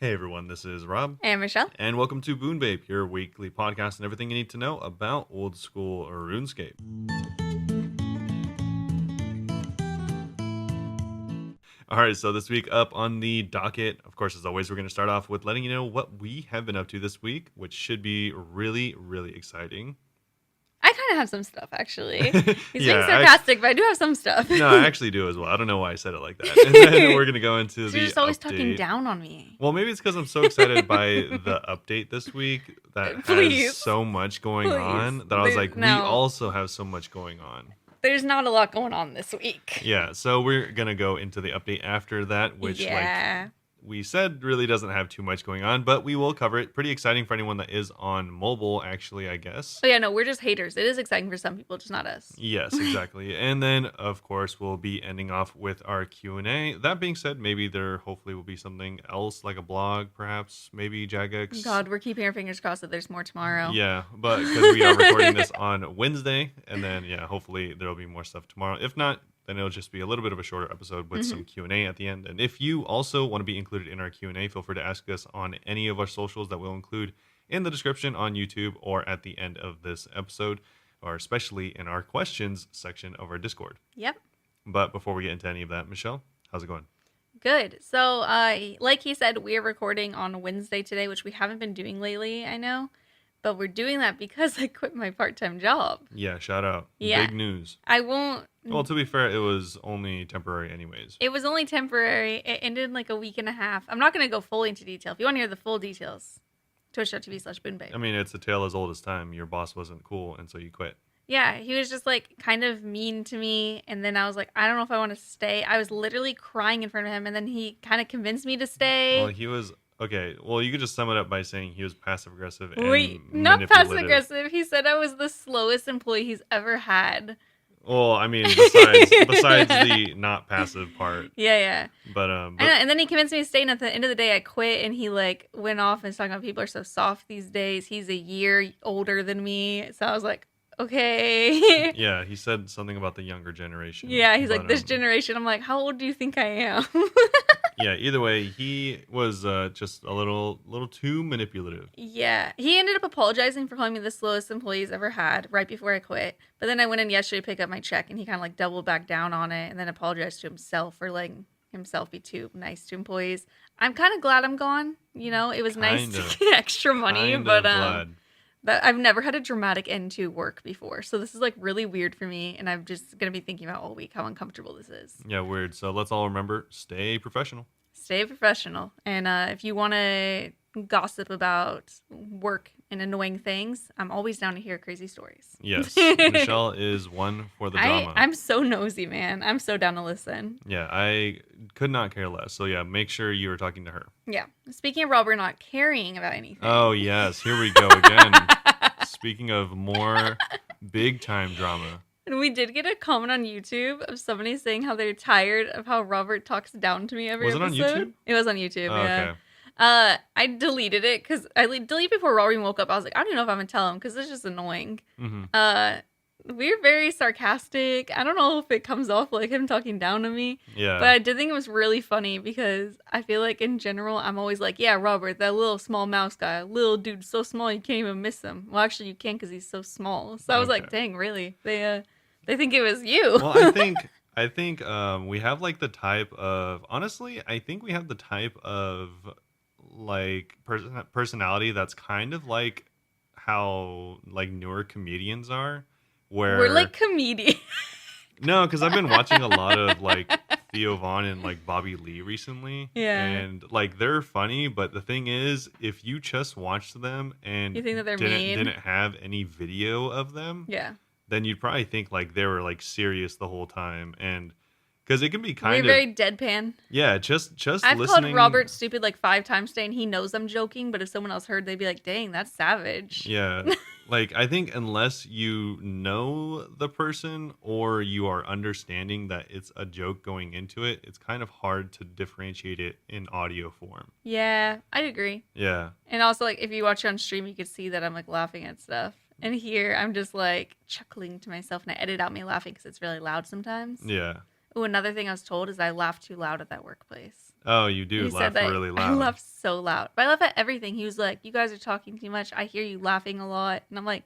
Hey everyone, this is Rob, Hey, Michelle. and welcome to Bunebape, your weekly podcast and everything you need to know about old school RuneScape. Alright, so this week up on the docket, of course, as always, we're going to start off with letting you know what we have been up to this week, which should be really, really exciting. I kind of have some stuff, actually. He's Yeah, being sarcastic, but I do have some stuff. No, I actually do as well. I don't know why I said it like that. And then we're going to go into You're the just always update. talking down on me. Well, maybe it's because I'm so excited by the update this week that has so much going on that I was like, we also have so much going on. There's not a lot going on this week. Yeah, so we're going to go into the update after that, which like we said really doesn't have too much going on, but we will cover it. Pretty exciting for anyone that is on mobile, actually, I guess. Oh yeah, no, we're just haters. It is exciting for some people, just not us. Yes, exactly. And then, of course, we'll be ending off with our Q&A. That being said, maybe there hopefully will be something else, like a blog, perhaps, maybe Jagex. God, we're keeping our fingers crossed that there's more tomorrow. Yeah, but because we are recording this on Wednesday, and then, yeah, hopefully there will be more stuff tomorrow. If not, then it'll just be a little bit of a shorter episode with some Q&A at the end. And if you also want to be included in our Q&A, feel free to ask us on any of our socials that we'll include in the description on YouTube or at the end of this episode, or especially in our questions section of our Discord. Yep. But before we get into any of that, Michelle, how's it going? Good. So, like he said, we're recording on Wednesday today, which we haven't been doing lately, I know. But we're doing that because I quit my part-time job. Yeah, shout out. Yeah. Big news. I won't... Well, to be fair, it was only temporary anyways. It was only temporary. It ended in like a week and a half. I'm not going to go fully into detail. If you want to hear the full details, twitch.tv/Bunebape. I mean, it's a tale as old as time. Your boss wasn't cool, and so you quit. Yeah, he was just like kind of mean to me. And then I was like, I don't know if I want to stay. I was literally crying in front of him. And then he kind of convinced me to stay. Well, he was... Okay, well, you could just sum it up by saying he was passive-aggressive and Wait, not passive-aggressive. He said I was the slowest employee he's ever had. Well, I mean, besides the not passive part. Yeah. But and then he convinced me to stay, and at the end of the day, I quit, and he, like, went off and was talking about people are so soft these days. He's a year older than me, so I was like, okay. Yeah, he said something about the younger generation. Yeah, he's like, this generation. I'm like, how old do you think I am? Yeah, either way, he was just a little too manipulative. Yeah, he ended up apologizing for calling me the slowest employee he's ever had right before I quit. But then I went in yesterday to pick up my check, and he kind of like doubled back down on it and then apologized to himself for letting himself be too nice to employees. I'm kind of glad I'm gone. You know, it was nice to get extra money, but I've never had a dramatic end to work before. So this is like really weird for me. And I'm just going to be thinking about all week how uncomfortable this is. Yeah, weird. So let's all remember, stay professional. Stay professional. And if you want to gossip about work and annoying things, I'm always down to hear crazy stories. Yes. Michelle is one for the drama. I'm so nosy, man. I'm so down to listen. Yeah, I could not care less. So yeah, make sure you are talking to her. Yeah. Speaking of Robert not caring about anything. Oh, yes. Here we go again. Speaking of more big time drama. And we did get a comment on YouTube of somebody saying how they're tired of how Robert talks down to me every episode. Was it on YouTube? It was on YouTube, yeah. Okay. I deleted it because I deleted before Robert woke up. I was like, I don't even know if I'm going to tell him because it's just annoying. Mm-hmm. We're very sarcastic. I don't know if it comes off like him talking down to me. Yeah. But I did think it was really funny because I feel like in general, I'm always like, yeah, Robert, that little small mouse guy, little dude, so small you can't even miss him. Well, actually, you can because he's so small. So I was like, dang, really? They think it was you. Well, I think we have like the type of, honestly, I think we have the type of like personality that's kind of like how like newer comedians are. Where we're like comedians. No, because I've been watching a lot of like Theo Von and like Bobby Lee recently. Yeah. And like they're funny, but the thing is, if you just watched them and you think that they're didn't have any video of them, yeah, then you'd probably think like they were like serious the whole time. And because it can be kind of very deadpan. Yeah, just I've listening. called Robert stupid like 5 times today, and he knows I'm joking. But if someone else heard, they'd be like, "Dang, that's savage." Yeah, like I think unless you know the person or you are understanding that it's a joke going into it, it's kind of hard to differentiate it in audio form. Yeah, I'd agree. Yeah, and also like if you watch it on stream, you could see that I'm like laughing at stuff. And here I'm just like chuckling to myself, and I edit out me laughing because it's really loud sometimes. Yeah. Oh, another thing I was told is I laughed too loud at that workplace. Oh, you do He laugh said that really I loud. laugh so loud. But I laugh at everything. He was like, "You guys are talking too much. I hear you laughing a lot." And I'm like,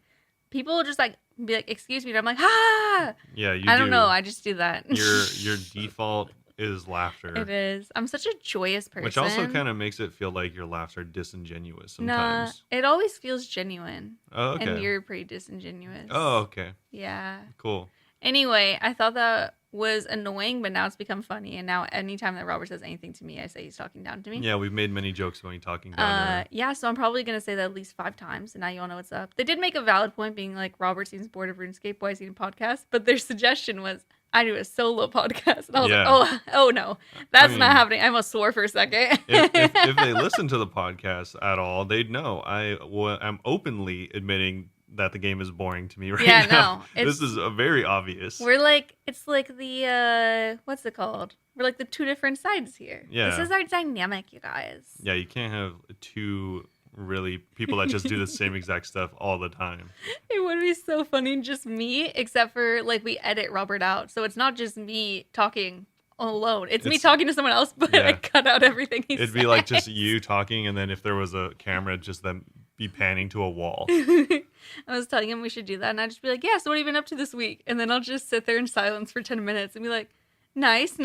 people will just like be like, "Excuse me," and I'm like, "Ah!" Yeah, you I do. don't know. I just do that. Your default is laughter. It is. I'm such a joyous person. Which also kind of makes it feel like your laughs are disingenuous Nah, sometimes. it always feels genuine. Oh, okay. And you're pretty disingenuous. Oh, okay. Yeah. Cool. Anyway, I thought that was annoying, but now it's become funny. And now anytime that Robert says anything to me, I say he's talking down to me. Yeah, we've made many jokes when talking down to Yeah, so I'm probably going to say that at least 5 times, and now you all know what's up. They did make a valid point being like, Robert seems bored of RuneScape, why is he in podcast? But their suggestion was, I do a solo podcast. And I was Yeah. like, oh no, that's mean, not happening. I almost swore for a second. if they listen to the podcast at all, they'd know I'm openly admitting that the game is boring to me right Yeah, now. no, This is very obvious. We're like, it's like the, what's it called? We're like the 2 different sides here. Yeah. This is our dynamic, you guys. Yeah, you can't have 2 really people that just do the same exact stuff all the time. It would be so funny, just me, except for like we edit Robert out. So it's not just me talking alone. It's me talking to someone else, but I cut out everything he It'd says. be like just you talking, and then if there was a camera, just them be panning to a wall. I was telling him we should do that, and I'd just be like, yeah, so what have you been up to this week? And then I'll just sit there in silence for 10 minutes and be like, nice.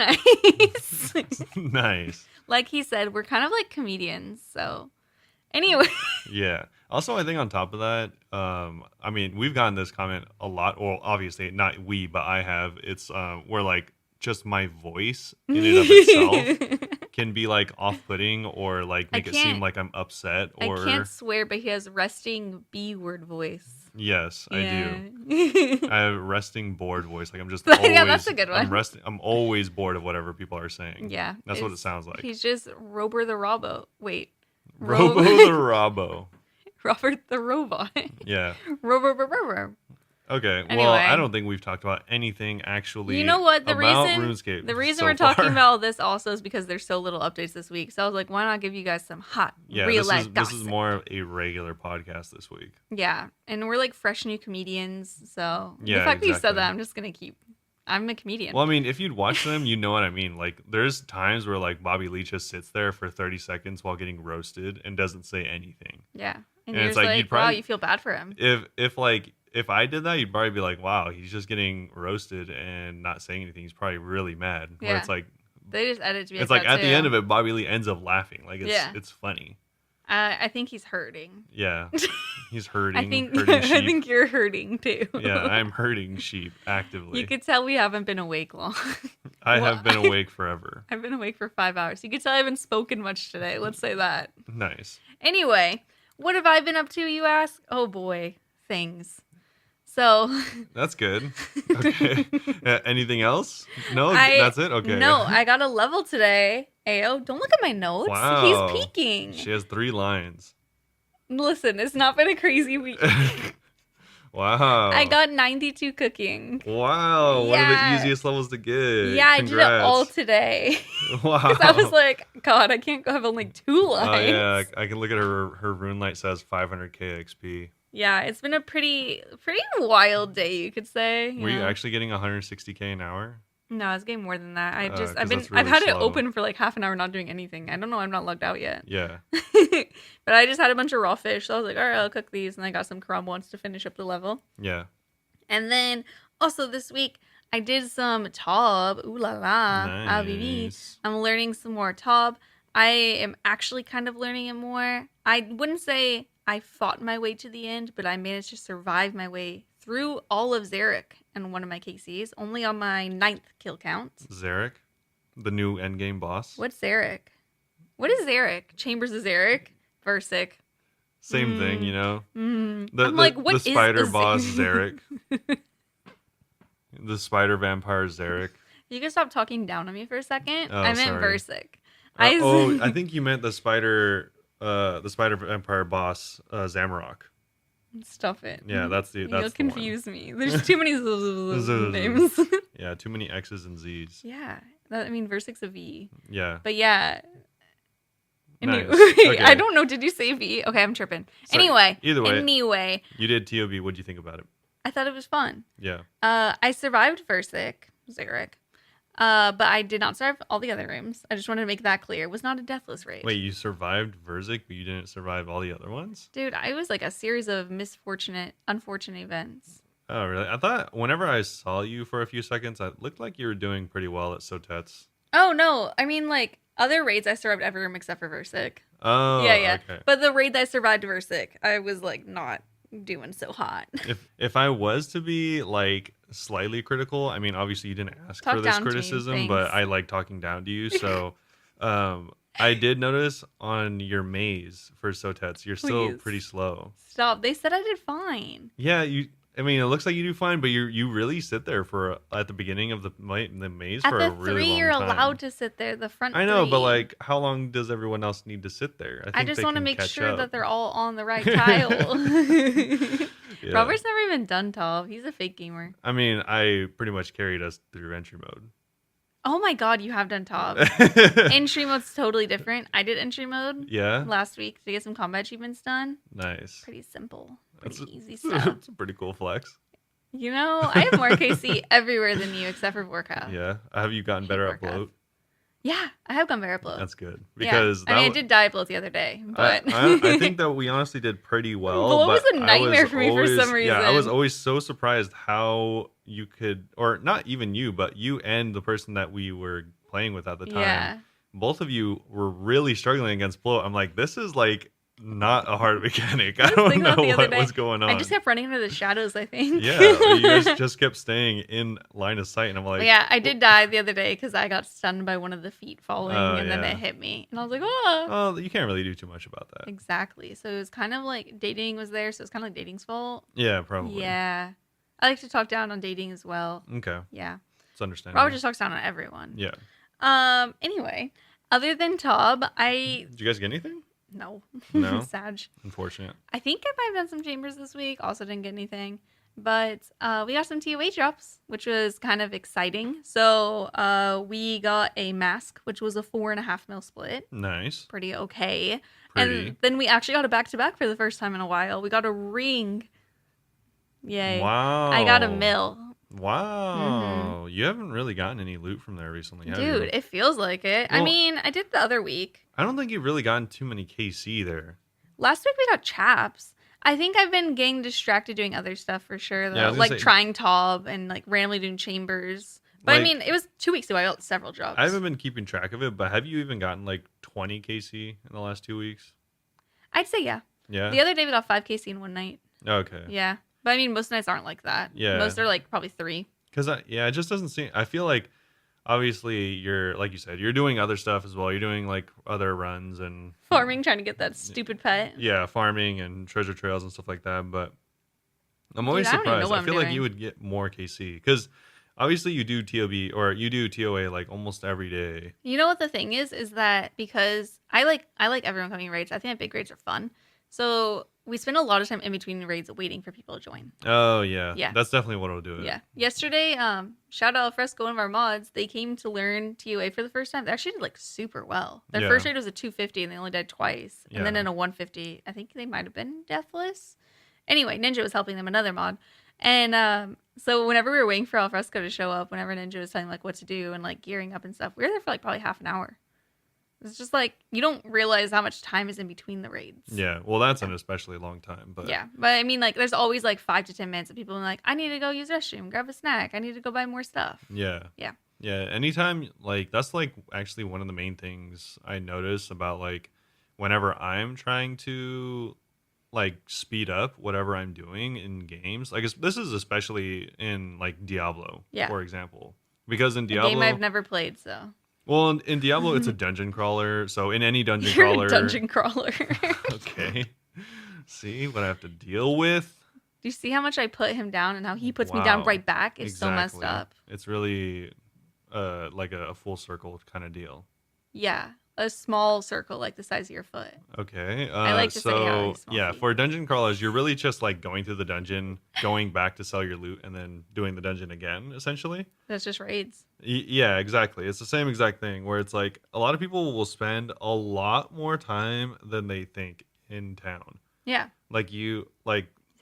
Nice. Like he said, we're kind of like comedians, so anyway. Yeah. Also, I think on top of that, I mean, we've gotten this comment a lot. Well, obviously not we, but I have. It's where like just my voice in and of itself can be like off-putting or like make it seem like I'm upset. Or I can't swear, but he has resting B word voice. Yes, I do. I have resting bored voice. Like I'm just Yeah, always, that's a good one. I'm always bored of whatever people are saying. Yeah, That's what it sounds like. He's just Rober the Robo. Wait, Robo the Robo. Robert the robot. Yeah. Robo. Okay. Anyway. Well, I don't think we've talked about anything actually. You know what? The about reason RuneScape so we're far. talking about all this also is because there's so little updates this week. So I was like, why not give you guys some hot, real life this gossip? is more of a regular podcast this week. Yeah, and we're like fresh new comedians. So Yeah, the fact that you said exactly. that, I'm just gonna keep. I'm a comedian. Well, I mean, if you'd watch them, you know what I mean. Like, there's times where like Bobby Lee just sits there for 30 seconds while getting roasted and doesn't say anything. Yeah, and And you're it's just like, you'd like, wow, probably- you feel bad for him. If I did that, you'd probably be like, wow, he's just getting roasted and not saying anything. He's probably really mad. Where Yeah. it's like, They just edit to be. it's like at the end of it, Bobby Lee ends up laughing. Like it's funny. I think he's hurting. Yeah, he's hurting. I think hurting sheep. I think you're hurting too. Yeah, I'm hurting sheep actively. You could tell we haven't been awake long. I have been awake forever. I've been awake for 5 hours. You could tell I haven't spoken much today. Let's say that. Nice. Anyway, what have I been up to, you ask? Oh boy, things. So That's good. Okay. Anything else? No, I- that's it. Okay. no, I got a level today. Ayo, don't look at my notes. Wow. He's peeking. She has 3 lines. Listen, it's not been a crazy week. Wow. I got 92 cooking. Wow. One of Yeah. the easiest levels to get. Yeah, I did it all Congrats. today. Wow. Because I was like, God, I can't go have only 2 lines. Oh yeah, I can look at her rune light says 500k XP. Yeah, it's been a pretty wild day, you could say. Were you know? actually getting 160k an hour? No, I was getting more than that. I've 'cause been that's I've really had it slow. open for like half an hour not doing anything. I don't know, I'm not logged out yet. Yeah. But I just had a bunch of raw fish, so I was like, all right, I'll cook these, and I got some crumb ones to finish up the level. Yeah. And then also this week I did some Tob. Ooh la la. Ah, baby. Nice. I'm learning some more Tob. I am actually kind of learning it more. I wouldn't say I fought my way to the end, but I managed to survive my way through all of Zarek and one of my KCs, only on my 9th kill count. Zarek, the new endgame boss. What's Zarek? What is Zarek? Chambers of Zarek? Versik. Same thing, you know. I'm The like, what is spider the boss same- Zarek. The spider vampire Zarek. You can stop talking down on me for a second. Oh, I meant sorry. Versik. I think you meant the spider vampire boss Zamarok. Stuff it. Yeah, that's You'll the one. confuse me. There's too many names. Yeah, too many X's and Z's. Yeah. I mean, Versik's a V. Yeah. But yeah. Nice. Anyway, Okay. I don't know. Did you say V? Okay, I'm tripping. So, anyway. either way. Anyway. You did TOB. What'd you think about it? I thought it was fun. Yeah. I survived Versik. Zarek. But I did not survive all the other rooms. I just wanted to make that clear. It was not a deathless raid. Wait, you survived Verzik, but you didn't survive all the other ones? Dude, I was like a series of unfortunate events. Oh, really? I thought whenever I saw you for a few seconds, it looked like you were doing pretty well at Sotet's. Oh, no. I mean, like, other raids, I survived every room except for Versik. Oh, Yeah. okay. But the raid that I survived Versik, I was, like, not doing so hot. If I was to be like slightly critical, I mean, obviously you didn't ask Talk for this down to me, criticism, but thanks. I like talking down to you. So, I did notice on your maze for Sotet's, you're still Please. pretty slow. Stop. They said I did fine. Yeah, I mean, it looks like you do fine, but you really sit there for at the beginning of the maze At for the a really 3, long you're time. allowed to sit there. The front I know, 3. but like, how long does everyone else need to sit there? I just want to make sure up. that they're all on the right tile. Yeah. Robert's never even done Top. He's a fake gamer. I mean, I pretty much carried us through entry mode. Oh my god, you have done Top. Entry mode's totally different. I did entry mode Yeah, last week to get some combat achievements done. nice. Pretty simple. That's Pretty easy stuff. That's a pretty cool flex. You know, I have more KC everywhere than you except for Warcraft. Yeah, have you gotten hate better at Warcraft. bloat? Yeah, I have gone very bloat. That's good Yeah. because I mean, I did die bloat the other day, but I think that we honestly did pretty well. Bloat was but a I nightmare for me for some Yeah, I was reason. always so surprised how you could, or not even you, but you and the person that we were playing with at the time, yeah. both of you were really struggling against bloat. I'm like, this is like not a hard mechanic. I was don't thinking know about the other what day. was going on. I just kept running into the shadows, I think. Yeah, you guys just kept staying in line of sight, and I'm like, Yeah, I did die the other day because I got stunned by one of the feet falling, Oh, and then yeah. it hit me, and I was like, oh. oh, you can't really do too much about that. Exactly. So it was kind of like dating was there, so it's kind of like dating's fault. Yeah, probably. Yeah. I like to talk down on dating as well. Okay, Yeah. it's understandable. Robert just talks down on everyone. Yeah. Anyway, other than Tob, Did you guys get anything? no. No? Sag. Unfortunate. I think I might have done some chambers this week. Also didn't get anything. But we got some TOA drops, which was kind of exciting. So we got a mask, which was a 4.5 mil split. Nice. Pretty okay. Pretty. And then we actually got a back-to-back for the first time in a while. We got a ring. Yay. Wow. I got a mill. Wow. You haven't really gotten any loot from there recently, have you? Dude, it feels like it. I Well- mean, I did the other week. I don't think you've really gotten too many KC there. Last week we got chaps. I think I've been getting distracted doing other stuff for sure, though. Yeah, I was gonna like say- trying Tob and like randomly doing chambers. But I Like- mean, it was 2 weeks ago. I got several drops. I haven't been keeping track of it, but have you even gotten like 20 KC in the last 2 weeks? I'd say yeah. Yeah. The other day we got 5 KC in one night. Okay. Yeah. But I mean, most nights aren't like that. Yeah. Most are like probably 3. Because it just doesn't seem. I feel like, obviously, you're like you said, you're doing other stuff as well. You're doing like other runs and Farming, trying to get that stupid pet. yeah, farming and treasure trails and stuff like that. But I'm always I don't even know surprised. what I I'm feel like doing. you would get more KC because obviously you do TOB or you do TOA like almost every day. You know what the thing is that because I like everyone coming raids. I think that big raids are fun. So we spend a lot of time in between raids waiting for people to join. Oh yeah, Yeah. That's definitely what'll do it. Yeah. Yesterday, shout out Fresco, one of our mods. They came to learn TOA for the first time. They actually did like super well. Their Yeah. first raid was a 250 and they only died twice. And then Yeah. in a 150, I think they might have been deathless. Anyway, Ninja was helping them, another mod. And so whenever we were waiting for Alfresco to show up, whenever Ninja was telling like what to do and like gearing up and stuff, we were there for like probably half an hour. It's just like you don't realize how much time is in between the raids. Yeah. Well, that's an especially long time. But Yeah, but I mean, like, there's always like 5 to 10 minutes of people being like, I need to go use restroom, grab a snack, I need to go buy more stuff. Yeah. Yeah. Yeah. Anytime, like, that's like actually one of the main things I notice about like whenever I'm trying to like speed up whatever I'm doing in games. Like, this is especially in like Diablo, Yeah. for example, because in A Diablo, game I've never played, so well, in Diablo, it's a dungeon crawler. So in any dungeon you're crawler, a dungeon crawler. okay. See what I have to deal with. Do you see how much I put him down and how he puts me down Wow. right back? It's so messed Exactly. up. It's really like a full circle kind of deal. Yeah, a small circle like the size of your foot. Okay. I like to say how small yeah, feet. for dungeon crawlers, you're really just like going through the dungeon, going back to sell your loot, and then doing the dungeon again, essentially. That's just raids. Yeah, exactly. It's the same exact thing where it's like a lot of people will spend a lot more time than they think in town. Yeah. Like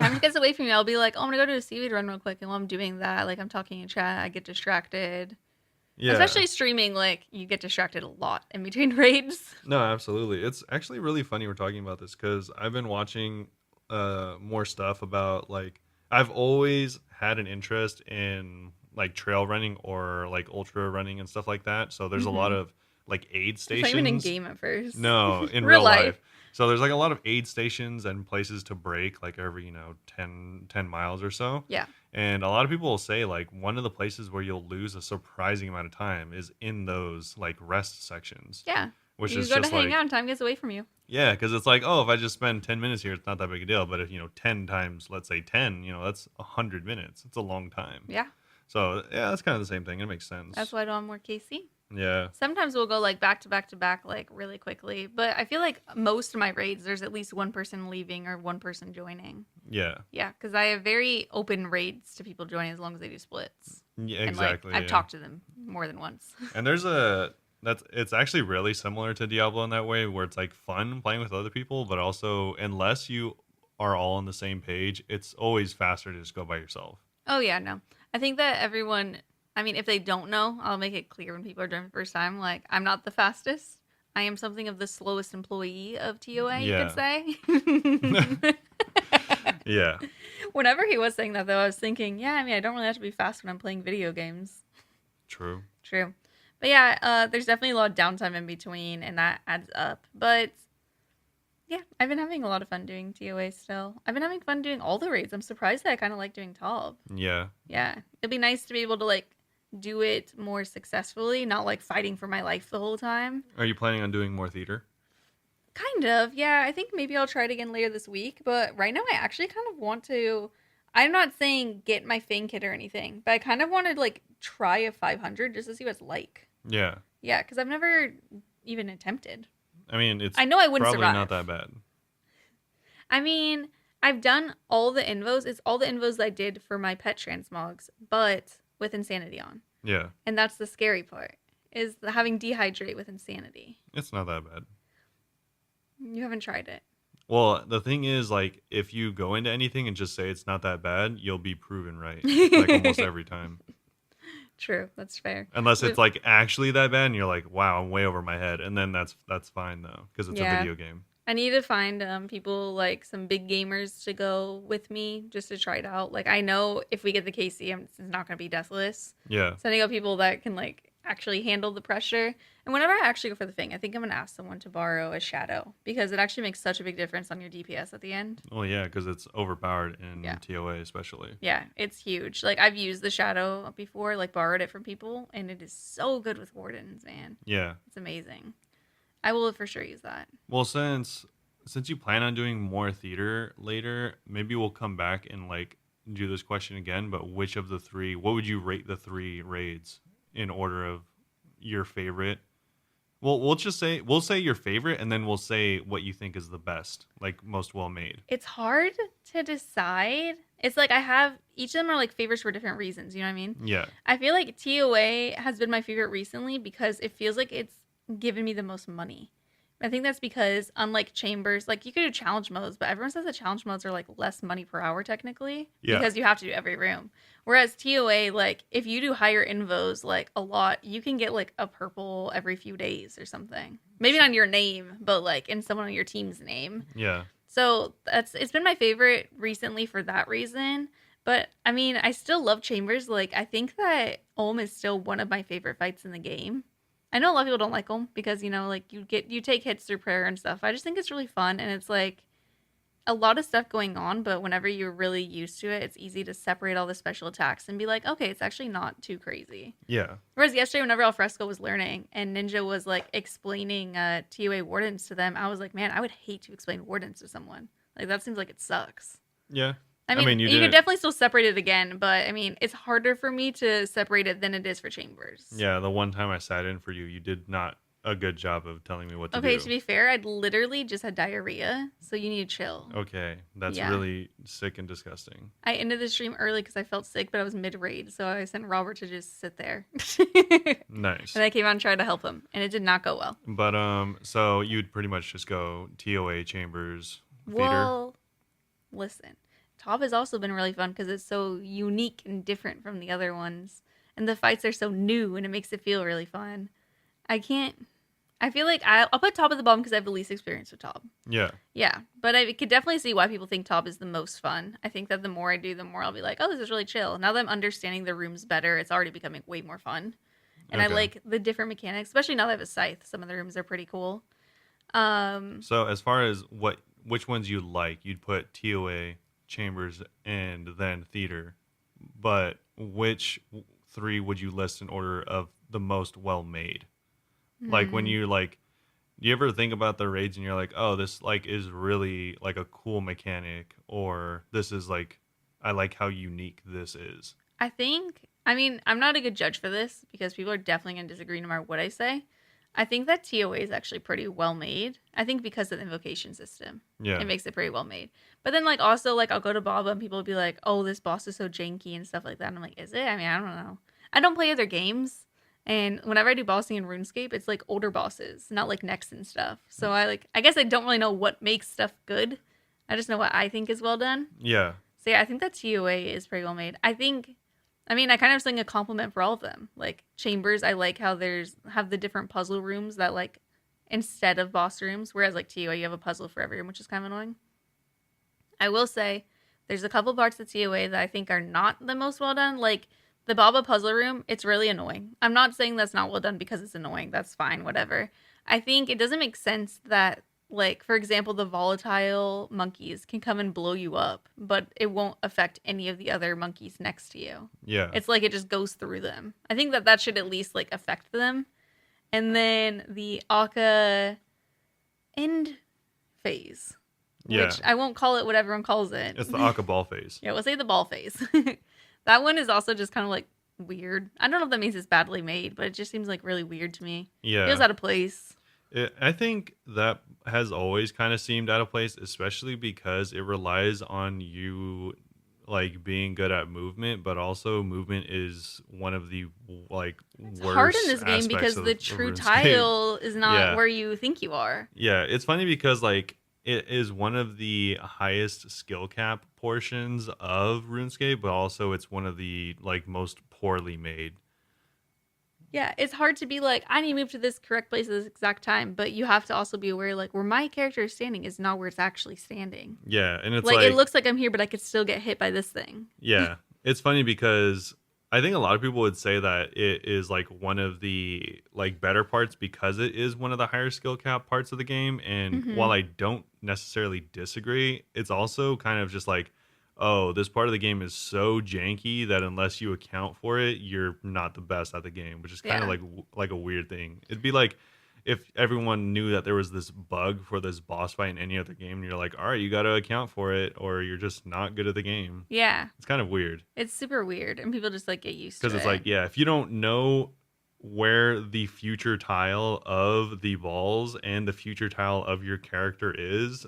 Time gets away from me. I'll be like, oh, I'm gonna go do a seaweed run real quick, and while I'm doing that, like I'm talking in chat, I get distracted. Yeah. Especially streaming, like, you get distracted a lot in between raids. No, absolutely. It's actually really funny we're talking about this because I've been watching more stuff about like I've always had an interest in like trail running or like ultra running and stuff like that. So there's a lot of like aid It's not even in stations. game at first. No, in Real real life. life. So there's like a lot of aid stations and places to break like every, 10 miles or so. Yeah. And a lot of people will say like one of the places where you'll lose a surprising amount of time is in those like rest sections. Yeah. Which You is go to just hang like out and time gets away from you. yeah, because it's like, oh, if I just spend 10 minutes here, it's not that big a deal. But if 10 times, let's say 10, that's 100 minutes. It's a long time. Yeah. So yeah, that's kind of the same thing. It makes sense. That's why I don't have more KC. Yeah. Sometimes we'll go like back to back to back, like really quickly. But I feel like most of my raids, there's at least one person leaving or one person joining. Yeah. Yeah, because I have very open raids to people joining as long as they do splits. Yeah, And, exactly. I've talked to them more than once. And it's actually really similar to Diablo in that way, where it's like fun playing with other people, but also unless you are all on the same page, it's always faster to just go by yourself. Oh, yeah, no. I think that everyone, I mean, if they don't know, I'll make it clear when people are doing it the first time. Like, I'm not the fastest. I am something of the slowest employee of TOA, you could say. Yeah. Whenever he was saying that, though, I was thinking, yeah, I mean, I don't really have to be fast when I'm playing video games. True. But yeah, there's definitely a lot of downtime in between, and that adds up. But yeah, I've been having a lot of fun doing TOA still. I've been having fun doing all the raids. I'm surprised that I kind of like doing Top. Yeah. Yeah, it'd be nice to be able to like do it more successfully, not like fighting for my life the whole time. Are you planning on doing more theater? Kind of, yeah. I think maybe I'll try it again later this week. But right now, I actually kind of want to. I'm not saying get my Fang kit or anything, but I kind of want to like try a 500 just to see what it's like. Yeah. Yeah, because I've never even attempted. I mean, I know I wouldn't probably survive. not that bad. I mean, I've done all the invos. It's all the invos I did for my pet transmogs, but with Insanity on. Yeah. And that's the scary part, is having Dehydrate with Insanity. It's not that bad. You haven't tried it. Well, the thing is, like, if you go into anything and just say it's not that bad, you'll be proven right, like, almost every time. True, that's fair. Unless it's, like, actually that bad, and you're like, wow, I'm way over my head. And then that's fine, though, because it's a video game. I need to find people, like, some big gamers to go with me just to try it out. Like, I know if we get the KC, it's not going to be deathless. Yeah. Sending out people that can, like, actually handle the pressure. And whenever I actually go for the Fang, I think I'm going to ask someone to borrow a Shadow, because it actually makes such a big difference on your DPS at the end. Well, yeah, because it's overpowered in TOA especially. Yeah, it's huge. Like, I've used the Shadow before, like, borrowed it from people, and it is so good with Wardens, man. Yeah. It's amazing. I will for sure use that. Well, since you plan on doing more theater later, maybe we'll come back and, like, do this question again, but which of the three, what would you rate the three raids in order of your favorite? Well, we'll say your favorite, and then we'll say what you think is the best, like most well made. It's hard to decide. It's like I have each of them are like favorites for different reasons. You know what I mean? Yeah. I feel like TOA has been my favorite recently because it feels like it's given me the most money. I think that's because unlike Chambers, like you could do challenge modes, but everyone says that challenge modes are like less money per hour technically because you have to do every room. Whereas TOA, like if you do higher invos like a lot, you can get like a purple every few days or something. Maybe not in your name, but like in someone on your team's name. Yeah. So it's been my favorite recently for that reason. But I mean, I still love Chambers. Like I think that Ulm is still one of my favorite fights in the game. I know a lot of people don't like them because, you know, like you take hits through prayer and stuff. I just think it's really fun, and it's like a lot of stuff going on, but whenever you're really used to it, it's easy to separate all the special attacks and be like, okay, it's actually not too crazy. Yeah. Whereas yesterday, whenever Alfresco was learning and Ninja was like explaining TOA Wardens to them, I was like, man, I would hate to explain Wardens to someone. Like that seems like it sucks. Yeah. I mean you could definitely still separate it again, but I mean, it's harder for me to separate it than it is for Chambers. Yeah, the one time I sat in for you, you did not a good job of telling me what to do. Okay, to be fair, I'd literally just had diarrhea, so you need to chill. Okay, that's really sick and disgusting. I ended the stream early because I felt sick, but I was mid-raid, so I sent Robert to just sit there. Nice. And I came out and tried to help him, and it did not go well. But so you'd pretty much just go TOA Chambers theater. Well, listen, Top has also been really fun because it's so unique and different from the other ones. and the fights are so new, and it makes it feel really fun. I feel like I'll put Top at the bottom because I have the least experience with Top. Yeah. Yeah, but I could definitely see why people think Top is the most fun. I think that the more I do, the more I'll be like, oh, this is really chill. Now that I'm understanding the rooms better, it's already becoming way more fun. And I Okay. like the different mechanics, especially now that I have a scythe. Some of the rooms are pretty cool. So as far as which ones you like, you'd put TOA, Chambers, and then Theater. But which three would you list in order of the most well made? Like when Hmm. you like, do you ever think about the raids and you're like, oh, this like is really like a cool mechanic, or this is like, I like how unique this is. I mean, I'm not a good judge for this because people are definitely going to disagree no matter what I say. I think that TOA is actually pretty well made. I think because of the invocation system, Yeah. it makes it pretty well made. But then, like, also, like, I'll go to Baba and people will be like, oh, this boss is so janky and stuff like that. And I'm like, is it? I mean, I don't know. I don't play other games. And whenever I do bossing in RuneScape, it's like older bosses, not like next and stuff. So I guess I don't really know what makes stuff good. I just know what I think is well done. Yeah. So yeah, I think that TOA is pretty well made. I mean, I kind of sing a compliment for all of them. Like Chambers, I like how have the different puzzle rooms that like instead of boss rooms, whereas like TOA you have a puzzle for every room, which is kind of annoying. I will say there's a couple parts of TOA that I think are not the most well done. Like the Baba puzzle room, it's really annoying. I'm not saying that's not well done because it's annoying. That's fine, whatever. I think it doesn't make sense that like for example the volatile monkeys can come and blow you up, but it won't affect any of the other monkeys next to you. Yeah. It's like it just goes through them. I think that should at least like affect them. And then the Akka end phase, Yeah. which I won't call it what everyone calls it. It's the Akka ball phase. Yeah, we'll say the ball phase. That one is also just kind of like weird. I don't know if that means it's badly made, but it just seems like really weird to me. Yeah. Feels out of place. I think that has always kind of seemed out of place, especially because it relies on you like being good at movement, but also movement is one of the like It's worst hard in this game aspects because of the true RuneScape. tile is not Yeah. where you think you are. Yeah, it's funny because like it is one of the highest skill cap portions of RuneScape, but also it's one of the like most poorly made. Yeah, it's hard to be like, I need to move to this correct place at this exact time, but you have to also be aware, like, where my character is standing is not where it's actually standing. Yeah, and it's Like, like it looks like I'm here, but I could still get hit by this thing. yeah, it's funny because I think a lot of people would say that it is like one of the like better parts because it is one of the higher skill cap parts of the game. And Mm-hmm. while I don't necessarily disagree, it's also kind of just like, oh, this part of the game is so janky that unless you account for it, you're not the best at the game, which is kind of Yeah. like a weird thing. It'd be like if everyone knew that there was this bug for this boss fight in any other game, and you're like, all right, you got to account for it, or you're just not good at the game. Yeah, It's kind of weird. it's super weird, and people just like get used to it. Because it's like, yeah, if you don't know where the future tile of the balls and the future tile of your character is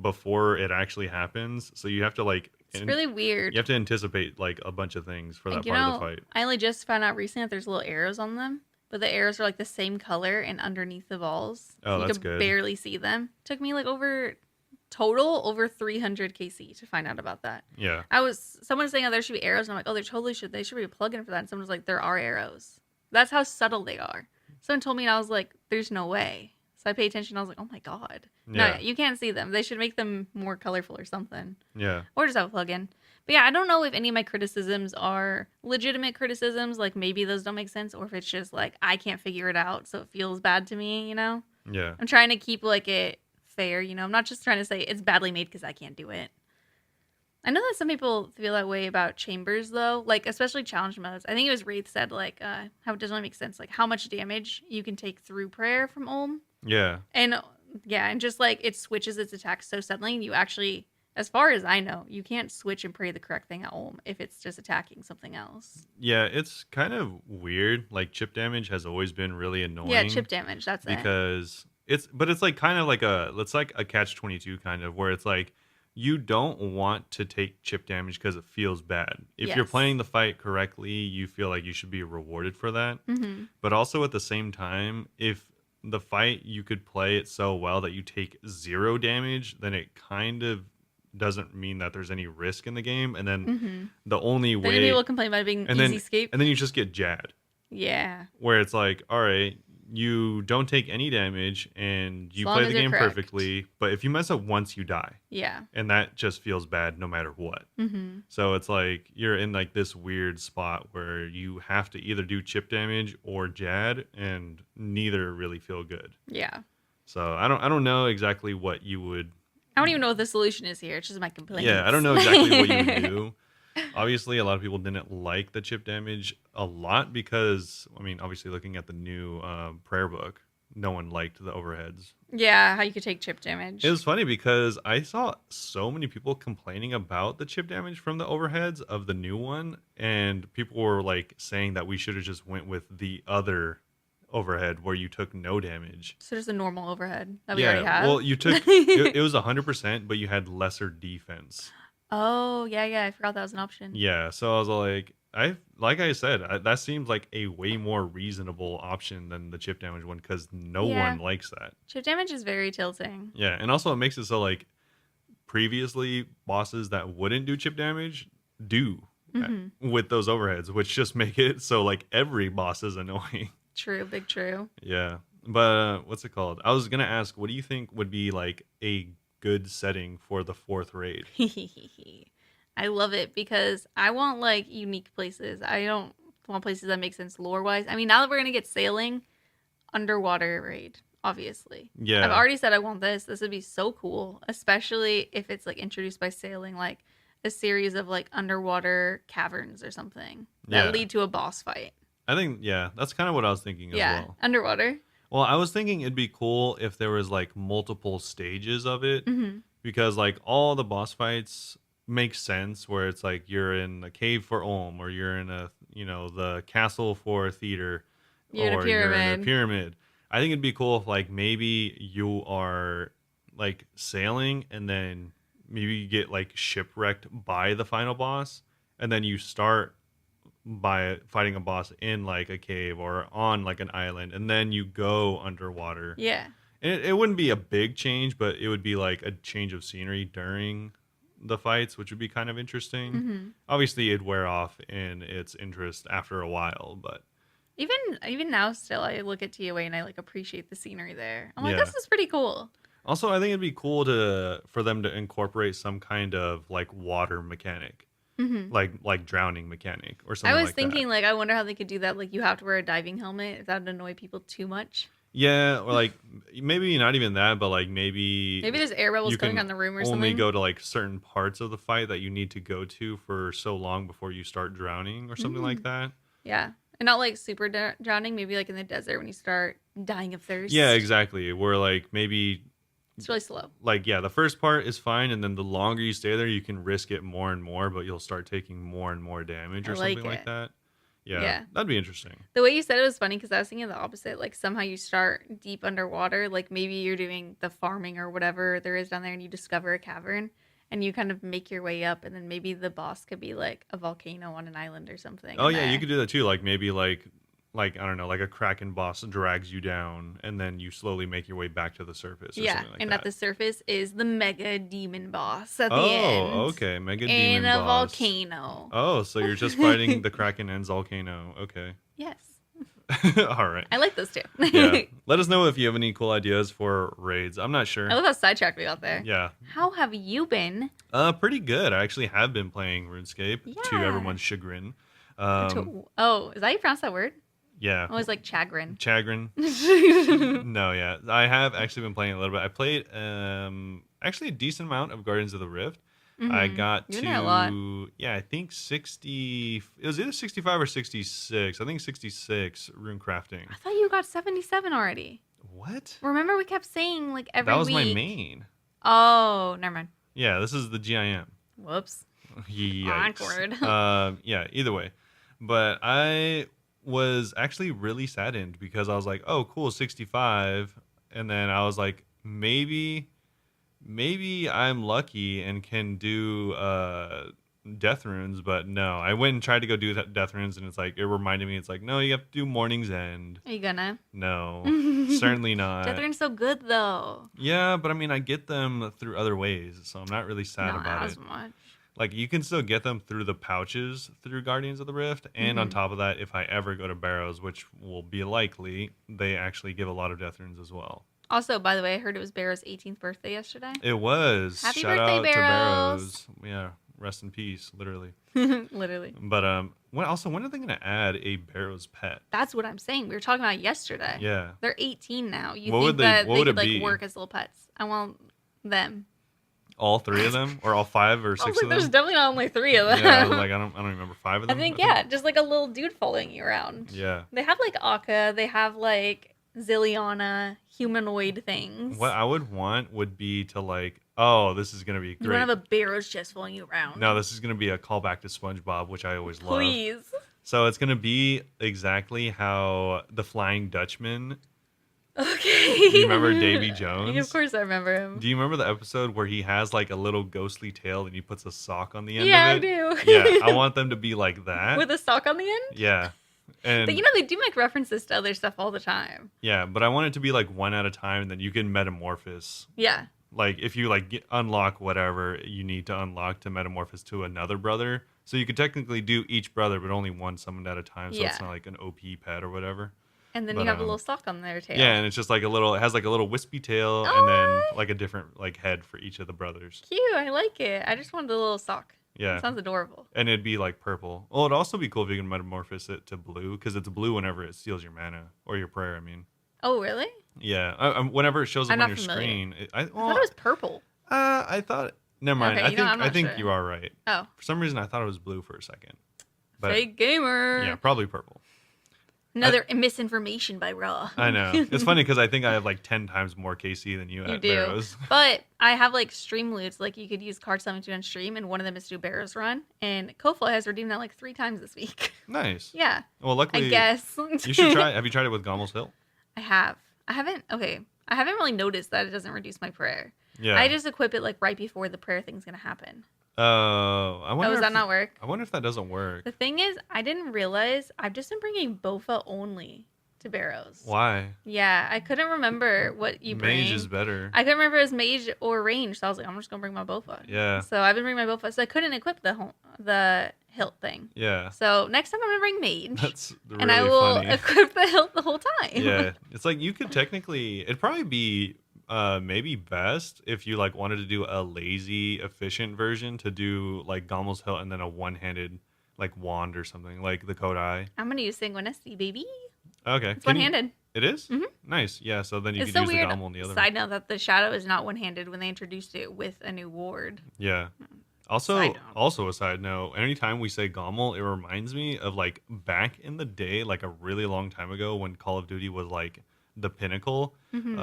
before it actually happens, so you have to like, it's really weird. you have to anticipate like a bunch of things for that And you part of know, the fight. I only just found out recently that there's little arrows on them, but the arrows are like the same color and underneath the balls. Oh, You that's could good. barely see them. Took me like over 300 KC to find out about that. Yeah, Someone was saying, oh, there should be arrows. And I'm like, oh, they should be a plugin for that. And someone was like, there are arrows. That's how subtle they are. Someone told me and I was like, there's no way. So I paid attention. I was like, oh my God. Yeah. No, you can't see them. They should make them more colorful or something. yeah, Or just have a plugin. But yeah, I don't know if any of my criticisms are legitimate criticisms. Like maybe those don't make sense. Or if it's just like, I can't figure it out. So it feels bad to me, you know? yeah, I'm trying to keep like it fair, you know? I'm not just trying to say it's badly made because I can't do it. I know that some people feel that way about chambers though, like especially challenge modes. I think it was Wraith said like how it doesn't really make sense, like how much damage you can take through prayer from Olm. yeah. And yeah, and just like it switches its attacks so suddenly, you actually, as far as I know, you can't switch and pray the correct thing at Olm if it's just attacking something else. Yeah, it's kind of weird. Like chip damage has always been really annoying. Yeah, chip damage, that's it. Because it's like kind of like it's like a catch-22 kind of where it's like you don't want to take chip damage because it feels bad. If you're Yes. playing the fight correctly, you feel like you should be rewarded for that. Mm-hmm. But also at the same time, if the fight you could play it so well that you take 0 damage, then it kind of doesn't mean that there's any risk in the game. And then Mm-hmm. the only Then way, people complain about it being and easy then escape. and then you just get Jad, Yeah. where it's like, all right, you don't take any damage and As you long play as the you're game correct. perfectly, but if you mess up once, you die, Yeah. and that just feels bad no matter what. Mm-hmm. So it's like you're in like this weird spot where you have to either do chip damage or Jad, and neither really feel good. Yeah. So I don't know exactly what you would. I don't even know what the solution is here. It's just my complaints. Yeah, I don't know exactly what you would do. Obviously, a lot of people didn't like the chip damage a lot because, I mean, obviously looking at the new prayer book, no one liked the overheads. Yeah, how you could take chip damage. It was funny because I saw so many people complaining about the chip damage from the overheads of the new one, and people were like saying that we should have just went with the other overhead where you took no damage. So there's a normal overhead that we already have. Well, you took it was 100%, but you had lesser defense. Oh, yeah, I forgot that was an option. Yeah, so I was like I said, that seems like a way more reasonable option than the chip damage one because no Yeah. one likes that. Chip damage is very tilting. Yeah, and also it makes it so like previously bosses that wouldn't do chip damage do with those overheads, which just make it so like every boss is annoying. True, big true. Yeah, but what's it called? I was gonna ask, what do you think would be like a good setting for the 4th raid? I love it because I want like unique places. I don't want places that make sense lore wise. I mean, now that we're gonna get sailing, underwater raid, obviously. Yeah, I've already said I want this. This would be so cool, especially if it's like introduced by sailing, like a series of like underwater caverns or something that lead to a boss fight. I think that's kind of what I was thinking as well. Underwater. Well, I was thinking it'd be cool if there was like multiple stages of it because like all the boss fights make sense where it's like you're in a cave for Ulm or you're in a the castle for theater You're in a you're in a pyramid. pyramid. I think it'd be cool if like maybe you are like sailing and then maybe you get like shipwrecked by the final boss and then you start by fighting a boss in like a cave or on like an island and then you go underwater. Yeah. And it wouldn't be a big change, but it would be like a change of scenery during the fights, which would be kind of interesting. Obviously it'd wear off in its interest after a while, but Even now still I look at TOA and I like appreciate the scenery there. I'm like, Yeah. this is pretty cool. also I think it'd be cool for them to incorporate some kind of like water mechanic. Like drowning mechanic or something I was like thinking that. like I wonder how they could do that. Like you have to wear a diving helmet if that would annoy people too much. Yeah, or like maybe not even that, but like maybe Maybe there's air bubbles you going can on the room or only something. go to like certain parts of the fight that you need to go to for so long before you start drowning or something like that. Yeah. And not like super drowning, maybe like in the desert when you start dying of thirst. Yeah, exactly. Where like maybe It's really slow. like the first part is fine and then the longer you stay there you can risk it more and more, but you'll start taking more and more damage I or like something like it. that. Yeah, Yeah. that'd be interesting. The way you said it was funny because I was thinking the opposite. Like somehow you start deep underwater, like maybe you're doing the farming or whatever there is down there, and you discover a cavern, and you kind of make your way up, and then maybe the boss could be like a volcano on an island or something. Oh in yeah, you there. could do that too. Like maybe like I don't know, like a kraken boss drags you down and then you slowly make your way back to the surface or Yeah, something like and that. at the surface is the mega demon boss at the Oh, end. okay. Mega In demon a boss. volcano. Oh, so you're just fighting the Kraken and Volcano. Okay. Yes. All right. I like those two. Yeah. Let us know if you have any cool ideas for raids. I'm not sure. I love how sidetracked we got there. Yeah. How have you been? Pretty good. I actually have been playing RuneScape to Yeah. everyone's chagrin. Oh, is that how you pronounce that word? Yeah. I always like chagrin. Chagrin. No, yeah. I have actually been playing a little bit. I played actually a decent amount of Guardians of the Rift. I got You're there a lot. yeah, I think 60. It was either 65 or 66. I think 66 rune crafting. I thought you got 77 already. What? Remember we kept saying like every That was week. my main. Oh, never mind. Yeah, this is the GIM. Whoops. Yikes. Awkward. Yeah, either way. But I was actually really saddened because I was like, oh, cool, 65. And then I was like, maybe I'm lucky and can do death runes, but no, I went and tried to go do that death runes, and it's like it reminded me. It's like no, you have to do Morning's End. Are you gonna? No, certainly not. Death rune's so good though. Yeah, but I mean, I get them through other ways, so I'm not really sad Not about as it. much. Like you can still get them through the pouches through Guardians of the Rift, and on top of that, if I ever go to Barrows, which will be likely, they actually give a lot of death runes as well. Also, by the way, I heard it was Barrow's 18th birthday yesterday. It was. Happy Shout birthday, out Barrows. to Barrows. Yeah, rest in peace, literally. Literally. But when are they gonna add a Barrows pet? That's what I'm saying. We were talking about it yesterday. Yeah. They're 18 now. You What think would they- that what they would could it like be? work as little pets? I want them. All three of them, or all five or I was six like, of there's them? definitely not only 3 of them. Yeah, I was like, I don't remember 5 of I them. think yeah, just like a little dude following you around. Yeah. They have like Akka. They have like Zilliana humanoid things. What I would want would be to like, oh, this is gonna be You great. don't have a Barrows just following you around. No, this is gonna be a callback to SpongeBob, which I always love. Please. So it's gonna be exactly how the Flying Dutchman. Okay. Do you remember Davy Jones? Of course I remember him. Do you remember the episode where he has like a little ghostly tail and he puts a sock on the end Yeah, of I it? do. Yeah, I want them to be like that. With a sock on the end? Yeah. And But you know, they do make references to other stuff all the time. yeah, but I want it to be like one at a time, and then you can metamorphose. Yeah. Like if you like unlock whatever you need to unlock to metamorphose to another brother. So you could technically do each brother, but only one summoned at a time. So it's Yeah. not like an OP pet or whatever. And then But, you have a little sock on their tail. Yeah, and it's just like it has like a little wispy tail and then like a different like head for each of the brothers. Cute. I like it. I just wanted a little sock. Yeah. It sounds adorable. And it'd be like purple. Well, it'd also be cool if you can metamorphose it to blue, because it's blue whenever it steals your mana or your prayer. I mean, Oh, really? yeah. Whenever it shows up I'm on not your familiar. screen, I thought it was purple. I thought. Never mind. Okay, I'm I not think sure. you are right. Oh, For some reason, I thought it was blue for a second. But fake gamer. yeah, probably purple. Another misinformation by Raw. I know. It's funny because I think I have like 10 times more KC than you You at do. Barrows. But I have like stream loots. Like you could use card summon to on stream, and one of them is to do Barrows run. And Kofla has redeemed that like 3 times this week. Nice. Yeah, Well, luckily, I guess. you should try. Have you tried it with Gommel's Hill? I have. I haven't. Okay. I haven't really noticed that it doesn't reduce my prayer. Yeah. I just equip it like right before the prayer thing's gonna happen. I wonder. Oh, does if that not work? I wonder if that doesn't work. The thing is, I didn't realize I've just been bringing Bofa only to Barrows. Why? Yeah, I couldn't remember what you bring. Mage is better. I couldn't remember if it was mage or range, so I was like, I'm just gonna bring my Bofa. Yeah. So I've been bringing my Bofa, so I couldn't equip the hilt thing. Yeah. So next time I'm gonna bring mage, That's really and I will funny. equip the hilt the whole time. Yeah. It's like you could technically. It'd probably be maybe best if you like wanted to do a lazy, efficient version to do like Gommel's Hilt and then a one-handed like wand or something like the Kodai. I'm gonna use Sanguinesti, baby. Okay. It's one-handed. It is? Mhm. Nice. Yeah. So then you It's could so use weird. the Gommel and the other. Side note that the shadow is not one-handed when they introduced it with a new ward. Yeah. Side note. Also a side note, anytime we say Gommel, it reminds me of like back in the day, like a really long time ago when Call of Duty was like the pinnacle. Mm-hmm.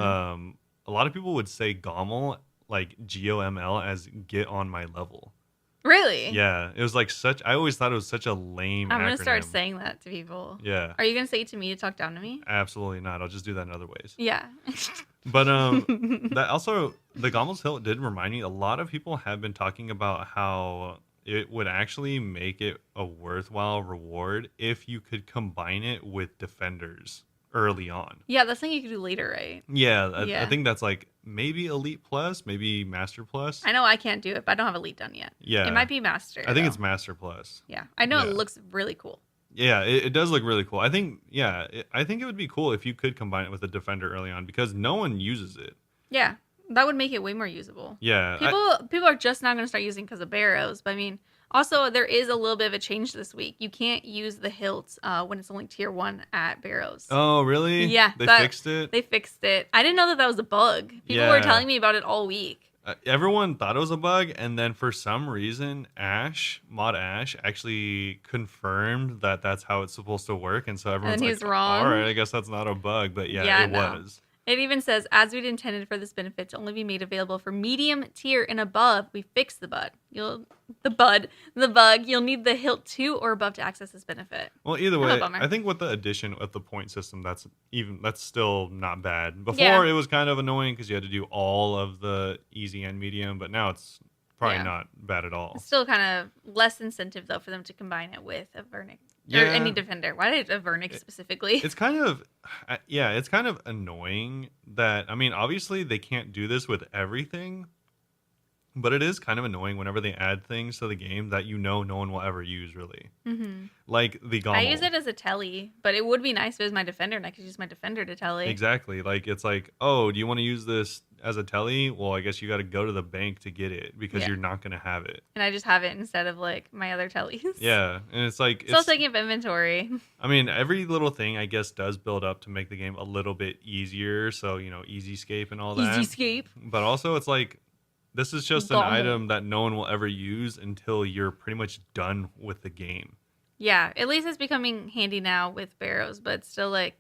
A lot of people would say Gommel, like GOML, as get on my level. Really? Yeah. It was like I always thought it was such a lame I'm gonna start acronym. saying that to people. Yeah. Are you gonna say it to me to talk down to me? Absolutely not. I'll just do that in other ways. Yeah. But that also the Gommel's Hilt did remind me. A lot of people have been talking about how it would actually make it a worthwhile reward if you could combine it with defenders early on. Yeah, that's something you could do later, right? Yeah, I Yeah. think that's like maybe Elite Plus, maybe Master Plus. I know I can't do it, but I don't have Elite done yet. Yeah, It might be Master. I think though. it's Master Plus. Yeah. I know Yeah. it looks really cool. Yeah, it does look really cool. I think, I think it would be cool if you could combine it with a defender early on because no one uses it. Yeah. That would make it way more usable. Yeah, People are just not going to start using because of Barrows. But I mean, also there is a little bit of a change this week. You can't use the hilts when it's only tier 1 at Barrows. oh, really? Yeah, They that- fixed it? They fixed it. I didn't know that was a bug. People Yeah. were telling me about it all week. Everyone thought it was a bug, and then for some reason, Mod Ash, actually confirmed that that's how it's supposed to work, and so everyone's And like, he's wrong. all right, I guess that's not a bug, but Yeah, it no. was. It even says, as we'd intended for this benefit to only be made available for medium tier and above, we fixed the bug. You'll need the hilt 2 or above to access this benefit. Well, either What a way, bummer. I think with the addition of the point system, that's still not bad. Before Yeah. it was kind of annoying because you had to do all of the easy and medium, but now it's probably not bad at all. It's still kind of less incentive, though, for them to combine it with a Vernic. Yeah. Or any defender. Why did a Vernic specifically? It's kind of, it's kind of annoying that, I mean, obviously they can't do this with everything, but it is kind of annoying whenever they add things to the game that no one will ever use, really. Mm-hmm. Like the Gommel. I use it as a telly, but it would be nice if it was my defender and I could use my defender to telly. Exactly. Like, it's like, oh, do you want to use this as a telly? Well, I guess you got to go to the bank to get it because you're not going to have it. And I just have it instead of, like, my other tellies. Yeah. And it's like... Still taking up inventory. I mean, every little thing, I guess, does build up to make the game a little bit easier. So, Easy-scape and all that. Easy-scape. But also, it's like... This is just an item that no one will ever use until you're pretty much done with the game. Yeah, at least it's becoming handy now with barrows, but it's still, like,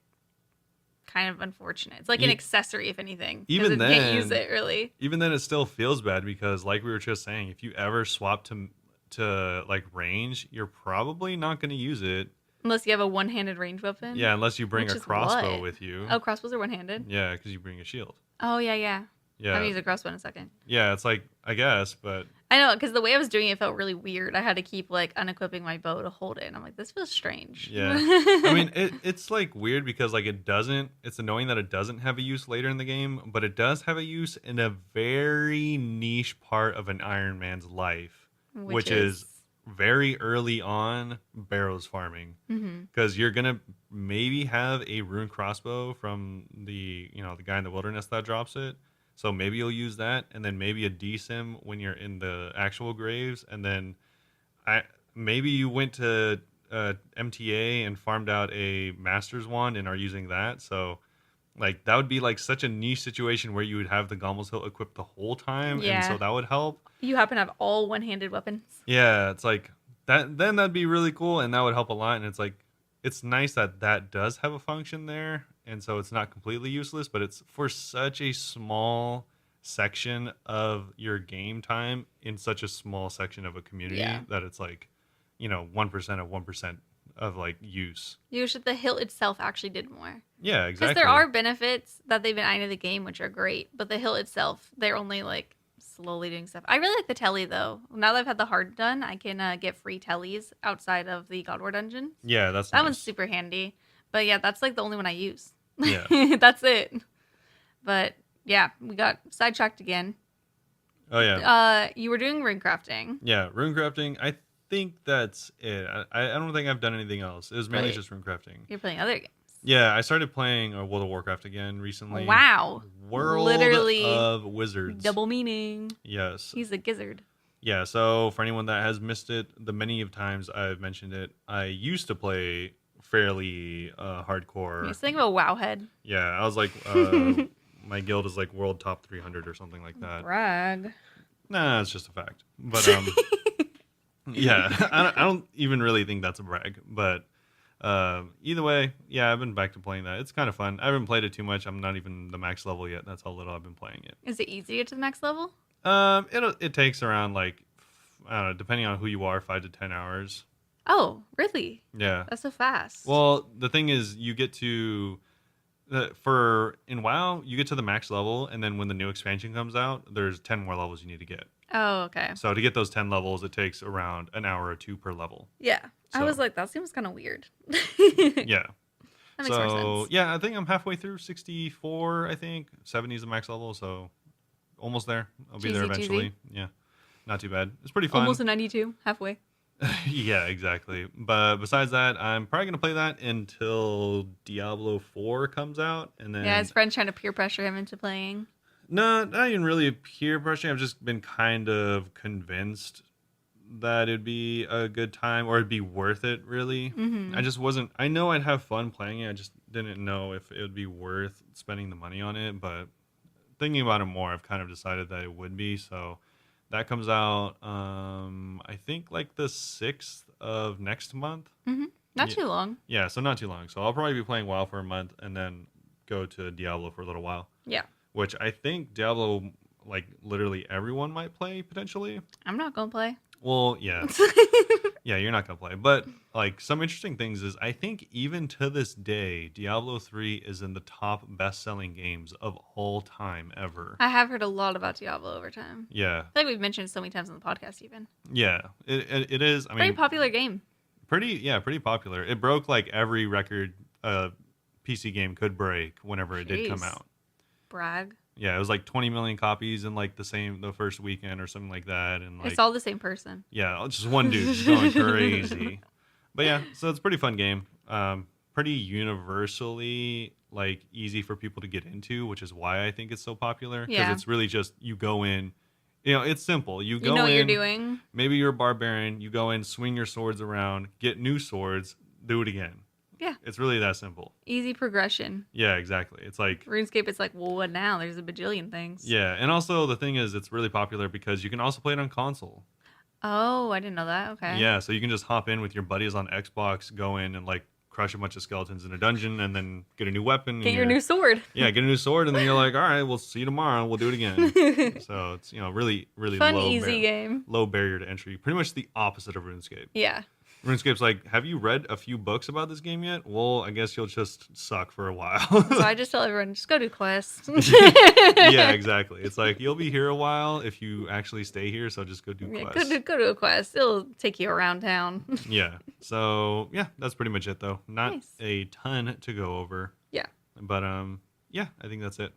kind of unfortunate. It's like an accessory, if anything. Even then, you can't use it, really. Even then, it still feels bad because, like we were just saying, if you ever swap to like, range, you're probably not going to use it. Unless you have a one-handed range weapon? Yeah, unless you bring a crossbow with you. Oh, crossbows are one-handed? Yeah, because you bring a shield. Oh, yeah. Yeah. I'm going to use a crossbow in a second. Yeah, it's like, I guess, but... I know, because the way I was doing it felt really weird. I had to keep, like, unequipping my bow to hold it. And I'm like, this feels strange. Yeah. I mean, it's, like, weird because, like, it's annoying that it doesn't have a use later in the game, but it does have a use in a very niche part of an Iron Man's life, which is very early on barrows farming. Because you're going to maybe have a rune crossbow from the guy in the wilderness that drops it. So maybe you'll use that, and then maybe a DSIM when you're in the actual graves, and then maybe you went to MTA and farmed out a Master's Wand and are using that. So, like, that would be, like, such a niche situation where you would have the Gommel's Hilt equipped the whole time, and so that would help. You happen to have all one-handed weapons. Yeah, it's like, then that'd be really cool, and that would help a lot, and it's like, it's nice that does have a function there. And so it's not completely useless, but it's for such a small section of your game time in such a small section of a community that it's like, 1% of 1% of like use. You wish that the hilt itself actually did more. Yeah, exactly. Because there are benefits that they've been adding to the game, which are great, but the hilt itself, they're only like slowly doing stuff. I really like the telly though. Now that I've had the hard done, I can get free tellies outside of the God War dungeon. Yeah, that one's super handy. But yeah, that's like the only one I use. Yeah. That's it. But yeah, we got sidetracked again. Oh yeah. You were doing rune crafting. Yeah, rune crafting. I think that's it. I don't think I've done anything else. It was mainly just rune crafting. You're playing other games. Yeah, I started playing World of Warcraft again recently. Wow. Literally of Wizards. Double meaning. Yes. He's a gizzard. Yeah, so for anyone that has missed it, the many of times I've mentioned it, I used to play fairly hardcore. You're saying about Wowhead. Yeah, I was like, my guild is like world top 300 or something like that. Brag. Nah, it's just a fact. But yeah, I don't even really think that's a brag. But either way, yeah, I've been back to playing that. It's kind of fun. I haven't played it too much. I'm not even the max level yet. That's how little I've been playing it. Is it easy to get to the max level? It takes around like, I don't know, depending on who you are, 5 to 10 hours. Oh, really? Yeah. That's so fast. Well, the thing is, you get to in WoW, you get to the max level, and then when the new expansion comes out, there's 10 more levels you need to get. Oh, okay. So to get those 10 levels, it takes around an hour or two per level. Yeah. So, I was like, that seems kind of weird. Yeah. That makes more sense. Yeah, I think I'm halfway through 64, I think. 70 is the max level, so almost there. I'll be there eventually. Cheesy. Yeah. Not too bad. It's pretty fun. Almost a 92, halfway. Yeah, exactly. But besides that, I'm probably going to play that until Diablo 4 comes out. And then his friend's trying to peer pressure him into playing. No, not even really peer pressure. I've just been kind of convinced that it'd be a good time or it'd be worth it, really. Mm-hmm. I just wasn't... I know I'd have fun playing it. I just didn't know if it would be worth spending the money on it. But thinking about it more, I've kind of decided that it would be, so... That comes out, I think, like the 6th of next month. Mm-hmm. Not too long. Yeah, so not too long. So I'll probably be playing WoW for a month and then go to Diablo for a little while. Yeah. Which I think Diablo, like, literally everyone might play, potentially. I'm not going to play. Well, yeah. Yeah, you're not going to play. But like some interesting things is I think even to this day, Diablo 3 is in the top best-selling games of all time ever. I have heard a lot about Diablo over time. Yeah. I feel like we've mentioned it so many times on the podcast even. Yeah. It is. I Pretty mean, popular game. pretty popular. It broke like every record PC game could break whenever it did come Jeez. out. Brag. Yeah, it was like 20 million copies in like the first weekend or something like that, and like It's all the same person. yeah, just one dude just going crazy. But yeah, so it's a pretty fun game. Pretty universally like easy for people to get into, which is why I think it's so popular. Because Yeah. it's really just you go in, it's simple. You go You know what in, you're doing. maybe you're a barbarian. You go in, swing your swords around, get new swords, do it again. Yeah. It's really that simple. Easy progression. Yeah, exactly. It's like RuneScape, it's like, well, what now? There's a bajillion things. yeah, and also the thing is, it's really popular because you can also play it on console. Oh, I didn't know that. Okay. Yeah, so you can just hop in with your buddies on Xbox, go in and like crush a bunch of skeletons in a dungeon, and then get a new weapon. Get your new sword. Yeah, get a new sword, and then you're like, all right, we'll see you tomorrow. We'll do it again. So it's really Fun, low easy game. low barrier to entry. Pretty much the opposite of RuneScape. Yeah. RuneScape's like, have you read a few books about this game yet? Well, I guess you'll just suck for a while. So I just tell everyone, just go do quests. Yeah, exactly. It's like you'll be here a while if you actually stay here, so just go do Yeah, quests. go to a quest. It'll take you around town. Yeah. So yeah, that's pretty much it though. Not Nice. a ton to go over. Yeah. But yeah, I think that's it.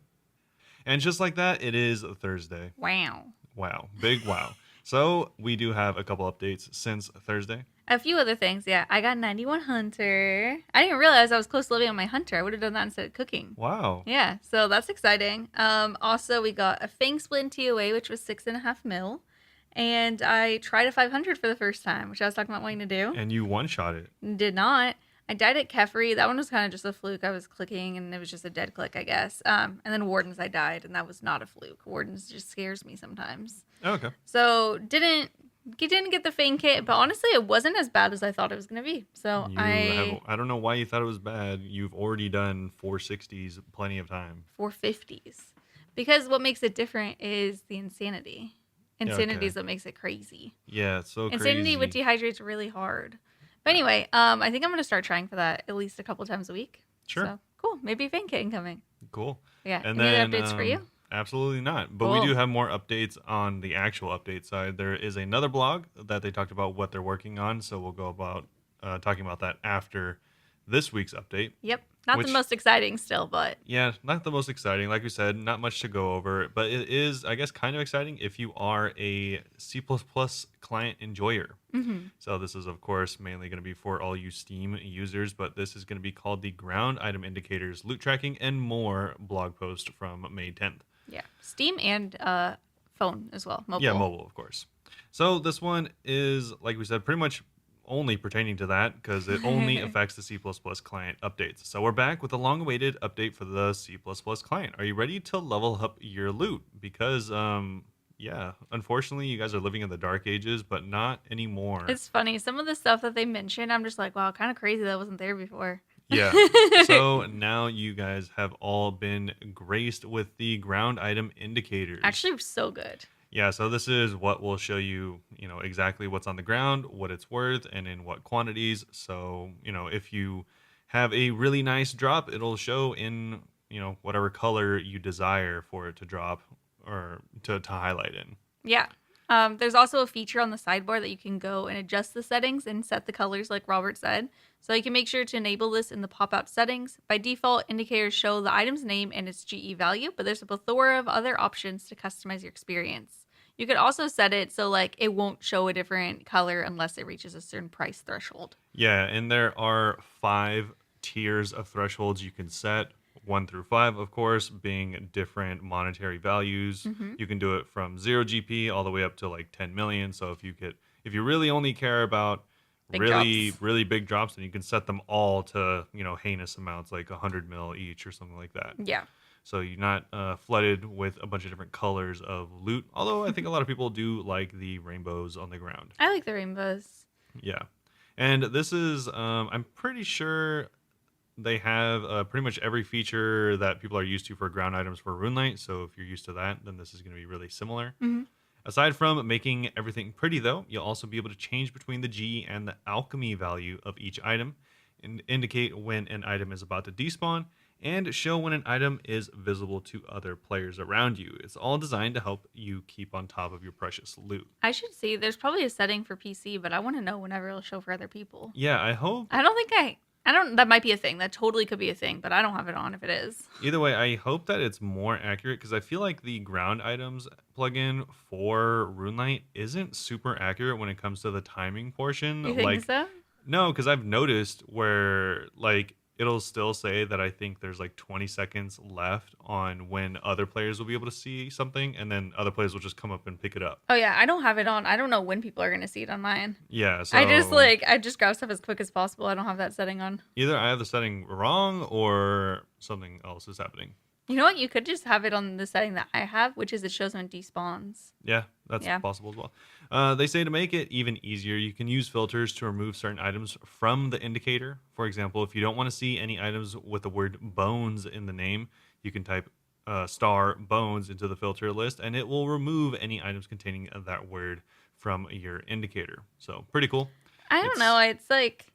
And just like that, it is Thursday. Wow. Wow. Big wow. So we do have a couple updates since Thursday. A few other things, yeah. I got 91 Hunter. I didn't realize I was close to living on my Hunter. I would have done that instead of cooking. Wow. Yeah, so that's exciting. Also, we got a Fang Split in TOA, which was 6.5 mil. And I tried a 500 for the first time, which I was talking about wanting to do. And you one-shot it. Did not. I died at Kefri. That one was kind of just a fluke. I was clicking and it was just a dead click, I guess. And then Wardens, I died, and that was not a fluke. Wardens just scares me sometimes. Oh, okay. So didn't get the Fang kit, but honestly, it wasn't as bad as I thought it was going to be. So I don't know why you thought it was bad. You've already done 460s plenty of time. 450s. Because what makes it different is the Insanity. Insanity okay. is what makes it crazy. Yeah, it's so Insanity crazy. with dehydrate's really hard. But anyway, I think I'm going to start trying for that at least a couple times a week. Sure. So, cool. Maybe Fang kit incoming. Cool. Yeah. And Any then other updates for you? Absolutely not. But Cool. we do have more updates on the actual update side. There is another blog that they talked about what they're working on, so we'll go about talking about that after this week's update. Yep. Not the most exciting still, but Yeah, not the most exciting. Like we said, not much to go over, but it is, I guess, kind of exciting if you are a C++ client enjoyer. So this is, of course, mainly going to be for all you Steam users, but this is going to be called the Ground Item Indicators, Loot Tracking, and More blog post from May 10th. yeah. Steam and phone as well. Mobile. Yeah, mobile, of course. So this one is, like we said, pretty much only pertaining to that because it only affects the C++ client updates. So we're back with a long-awaited update for the C++ client. Are you ready to level up your loot? Because, yeah, unfortunately, you guys are living in the dark ages, but not anymore. It's funny. Some of the stuff that they mentioned, I'm just like, wow, kind of crazy that wasn't there before. Yeah. So now you guys have all been graced with the ground item indicators. Actually, so good. Yeah, so this is what will show you, exactly what's on the ground, what it's worth, and in what quantities. So, if you have a really nice drop, it'll show in, whatever color you desire for it to drop or to highlight in. Yeah. There's also a feature on the sidebar that you can go and adjust the settings and set the colors like Robert said. So you can make sure to enable this in the pop-out settings. By default, indicators show the item's name and its GE value, but there's a plethora of other options to customize your experience. You could also set it so like it won't show a different color unless it reaches a certain price threshold. Yeah, and there are 5 tiers of thresholds you can set. 1 through 5, of course, being different monetary values. You can do it from 0 GP all the way up to like 10 million. So if you really only care about really big drops, then you can set them all to, heinous amounts like 100 mil each or something like that. Yeah. So you're not flooded with a bunch of different colors of loot. Although I think a lot of people do like the rainbows on the ground. I like the rainbows. Yeah. And this is, I'm pretty sure they have pretty much every feature that people are used to for ground items for RuneLite. So if you're used to that, then this is going to be really similar. Aside from making everything pretty, though, you'll also be able to change between the G and the alchemy value of each item, and indicate when an item is about to despawn, and show when an item is visible to other players around you. It's all designed to help you keep on top of your precious loot. I should see. There's probably a setting for PC, but I want to know whenever it'll show for other people. Yeah, I hope. I don't think I don't. That might be a thing. That totally could be a thing, but I don't have it on if it is. Either way, I hope that it's more accurate because I feel like the ground items plugin for RuneLight isn't super accurate when it comes to the timing portion. You think so? No, because I've noticed where like it'll still say that I think there's like 20 seconds left on when other players will be able to see something, and then other players will just come up and pick it up. Oh yeah, I don't have it on. I don't know when people are gonna see it on mine. Yeah, so I just grab stuff as quick as possible. I don't have that setting on. either I have the setting wrong or something else is happening. You know what? You could just have it on the setting that I have, which is it shows when it despawns. Yeah, that's possible as well. They say to make it even easier, you can use filters to remove certain items from the indicator. For example, if you don't want to see any items with the word bones in the name, you can type star bones into the filter list, and it will remove any items containing that word from your indicator. So pretty cool. I don't know. It's like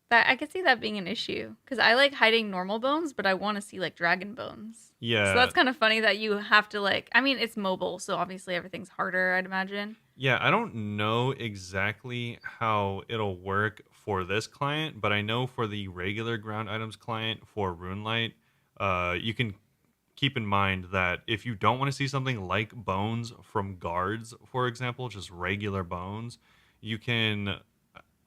that. I could see that being an issue because I like hiding normal bones, but I want to see like dragon bones. Yeah. So that's kind of funny that you have to like. I mean, it's mobile, so obviously everything's harder, I'd imagine. Yeah, I don't know exactly how it'll work for this client, but I know for the regular ground items client for RuneLight, you can keep in mind that if you don't want to see something like bones from guards, for example, just regular bones, you can,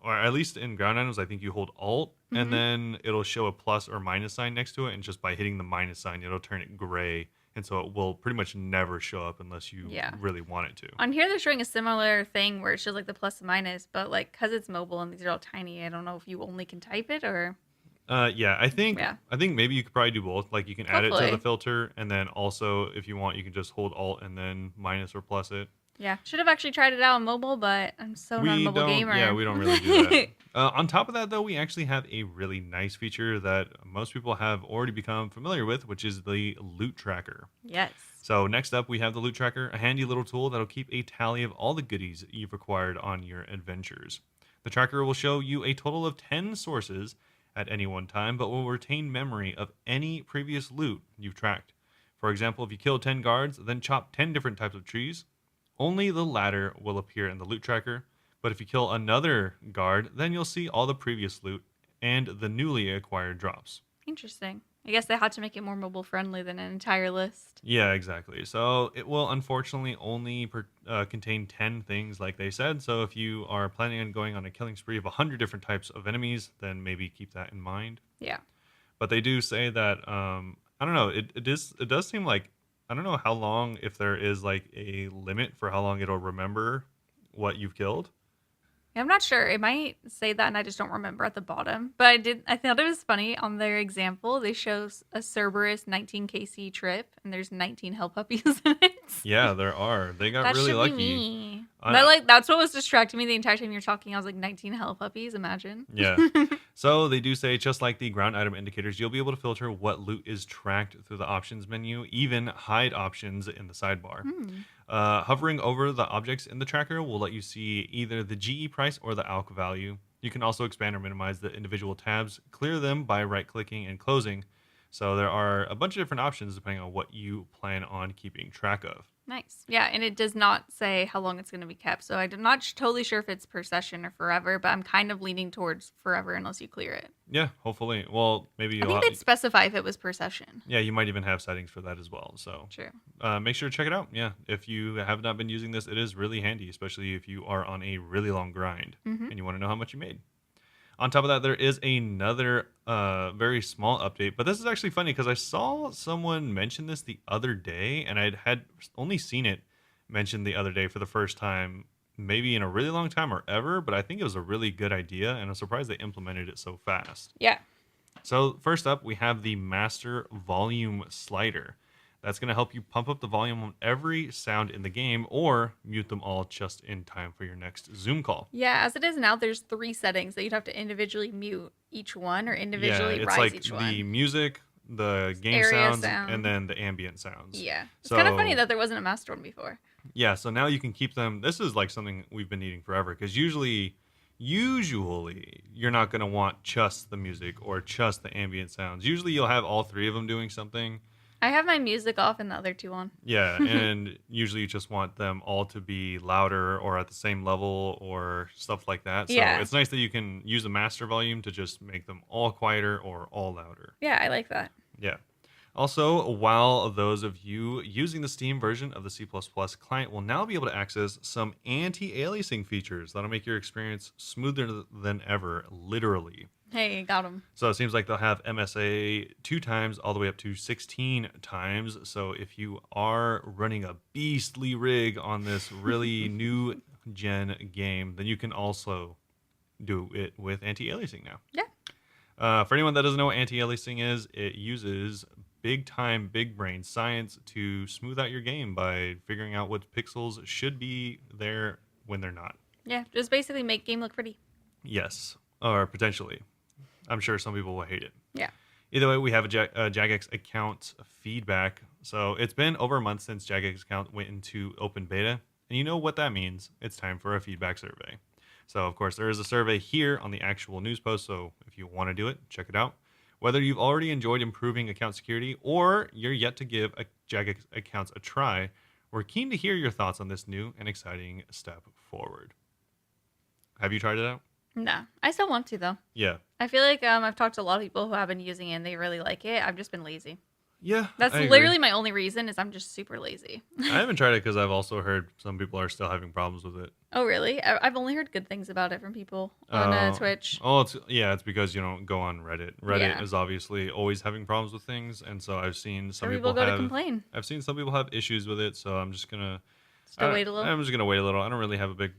or at least in ground items, I think you hold Alt, and then it'll show a plus or minus sign next to it, and just by hitting the minus sign, it'll turn it gray. And so it will pretty much never show up unless you really want it to. On here, they're showing a similar thing where it shows like the plus and minus, but like because it's mobile and these are all tiny, I don't know if you only can type it or. I think maybe you could probably do both. Like you can add it to the filter, and then also if you want, you can just hold Alt and then minus or plus it. Yeah, should have actually tried it out on mobile, but I'm so not a mobile gamer. Yeah, we don't really do that. On top of that, though, we actually have a really nice feature that most people have already become familiar with, which is the loot tracker. Yes. So next up, we have the loot tracker, a handy little tool that'll keep a tally of all the goodies you've acquired on your adventures. The tracker will show you a total of 10 sources at any one time, but will retain memory of any previous loot you've tracked. For example, if you kill 10 guards, then chop 10 different types of trees, only the latter will appear in the loot tracker. But if you kill another guard, then you'll see all the previous loot and the newly acquired drops. Interesting. I guess they had to make it more mobile friendly than an entire list. Yeah, exactly. So it will unfortunately only contain 10 things like they said. So if you are planning on going on a killing spree of 100 different types of enemies, then maybe keep that in mind. Yeah. But they do say that, I don't know, it does seem like, I don't know how long, if there is like a limit for how long it'll remember what you've killed. I'm not sure. It might say that and I just don't remember at the bottom. But I thought it was funny on their example. They show a Cerberus 19kc trip and there's 19 hell puppies in it. Yeah, there are. They got really lucky. Be me. That's what was distracting me the entire time you were talking. I was like, 19 hell puppies, imagine. Yeah. So they do say, just like the ground item indicators, you'll be able to filter what loot is tracked through the options menu, even hide options in the sidebar. Hovering over the objects in the tracker will let you see either the GE price or the ALC value. You can also expand or minimize the individual tabs, clear them by right-clicking and closing. So there are a bunch of different options depending on what you plan on keeping track of. Nice. Yeah, and it does not say how long it's going to be kept. So I'm not totally sure if it's per session or forever, but I'm kind of leaning towards forever unless you clear it. Yeah, hopefully. Well, maybe I think they'd specify if it was per session. Yeah, you might even have settings for that as well. So true. Make sure to check it out. Yeah, if you have not been using this, it is really handy, especially if you are on a really long grind and you want to know how much you made. On top of that, there is another very small update, but this is actually funny because I saw someone mention this the other day, and I had only seen it mentioned the other day for the first time, maybe in a really long time or ever, but I think it was a really good idea, and I'm surprised they implemented it so fast. Yeah. So first up, we have the master volume slider. That's going to help you pump up the volume on every sound in the game or mute them all just in time for your next Zoom call. Yeah, as it is now, there's 3 settings that you'd have to individually mute each one or individually rise each one. The music, the game sounds, and then the ambient sounds. Yeah. It's kind of funny that there wasn't a master one before. Yeah, so now you can keep them. This is like something we've been needing forever because usually you're not going to want just the music or just the ambient sounds. Usually you'll have all three of them doing something. I have my music off and the other two on. Yeah, and usually you just want them all to be louder or at the same level or stuff like that. So Yeah. it's nice that you can use a master volume to just make them all quieter or all louder. Yeah, I like that. Yeah. Also, while those of you using the Steam version of the C++ client will now be able to access some anti-aliasing features that'll make your experience smoother than ever, literally. Hey, got him. So it seems like they'll have MSA 2 times all the way up to 16 times. So if you are running a beastly rig on this really new gen game, then you can also do it with anti-aliasing now. Yeah. For anyone that doesn't know what anti-aliasing is, it uses big time, big brain science to smooth out your game by figuring out what pixels should be there when they're not. Yeah, just basically make game look pretty. Yes, or potentially. I'm sure some people will hate it. Yeah. Either way, we have a Jagex account feedback. So it's been over a month since Jagex account went into open beta. And you know what that means. It's time for a feedback survey. So, of course, there is a survey here on the actual news post. So if you want to do it, check it out. Whether you've already enjoyed improving account security or you're yet to give a Jagex accounts a try, we're keen to hear your thoughts on this new and exciting step forward. Have you tried it out? No, I still want to though. Yeah. I feel like I've talked to a lot of people who have been using it and they really like it. I've just been lazy. Yeah. That's I literally agree. my only reason is I'm just super lazy. I haven't tried it because I've also heard some people are still having problems with it. Oh, really? I've only heard good things about it from people on Twitch. Oh, it's because you don't go on Reddit. Reddit Yeah. is obviously always having problems with things, and so I've seen some People people go have. to complain. I've seen some people have issues with it, so I'm just gonna. Still wait a little. I'm just gonna wait a little. I don't really have a big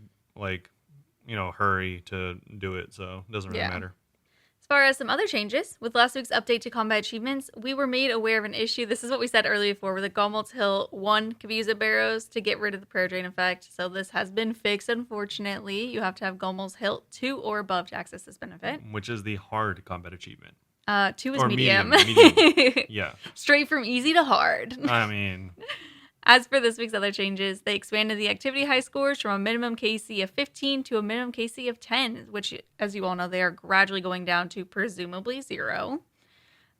hurry to do it, so it doesn't really matter. As far as some other changes, with last week's update to combat achievements, we were made aware of an issue. This is what we said earlier before, where the Gommel's Hill 1 can be used at Barrows to get rid of the prayer drain effect. So this has been fixed, unfortunately. You have to have Gommel's Hill 2 or above to access this benefit. Which is the hard combat achievement. 2 is Or medium. medium. Yeah. Straight from easy to hard. I mean, As for this week's other changes, they expanded the activity high scores from a minimum KC of 15 to a minimum KC of 10, which, as you all know, they are gradually going down to presumably 0.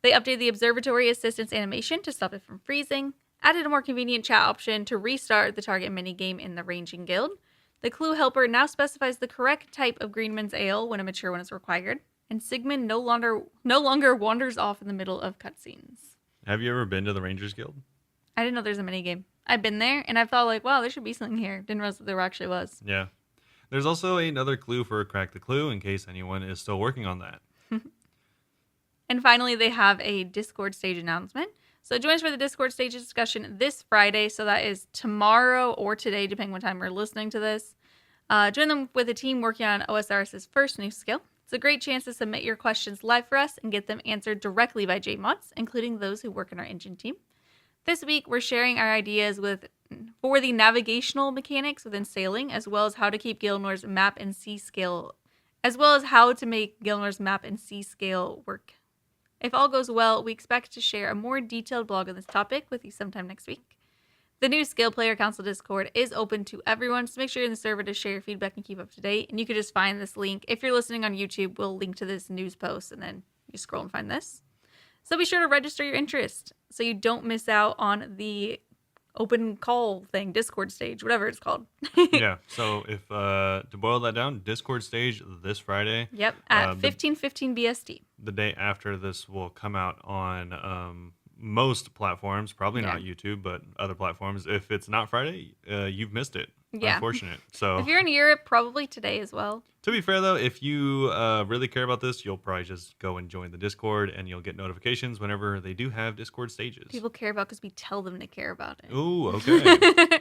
They updated the observatory assistance animation to stop it from freezing, added a more convenient chat option to restart the target minigame in the ranging guild. The clue helper now specifies the correct type of Greenman's ale when a mature one is required, and Sigmund no longer wanders off in the middle of cutscenes. have you ever been to the Rangers Guild? I didn't know there's a minigame. I've been there, and I've thought, like, wow, there should be something here. Didn't realize that there actually was. Yeah. There's also another clue for Crack the Clue in case anyone is still working on that. And finally, they have a Discord stage announcement. So join us for the Discord stage discussion this Friday. So that is tomorrow or today, depending what time we're listening to this. Join them with a team working on OSRS's first new skill. It's a great chance to submit your questions live for us and get them answered directly by JMods, including those who work in our engine team. This week, we're sharing our ideas for the navigational mechanics within sailing, as well as how to keep Gilnor's map and sea scale, as well as how to make Gilnor's map and sea scale work. If all goes well, we expect to share a more detailed blog on this topic with you sometime next week. The new Skill Player Council Discord is open to everyone, so make sure you're in the server to share your feedback and keep up to date. And you can just find this link. If you're listening on YouTube, we'll link to this news post, and then you scroll and find this. So be sure to register your interest so you don't miss out on the open call thing, Discord stage, whatever it's called. Yeah. So if to boil that down, Discord stage this Friday. Yep, at 15:15 BST. The day after this will come out on most platforms, probably not YouTube, but other platforms. If it's not Friday, you've missed it. Yeah. Unfortunate. So If you're in Europe, probably today as well. to be fair though, if you really care about this, you'll probably just go and join the Discord, and you'll get notifications whenever they do have Discord stages. People care about because we tell them to care about it. Ooh, okay.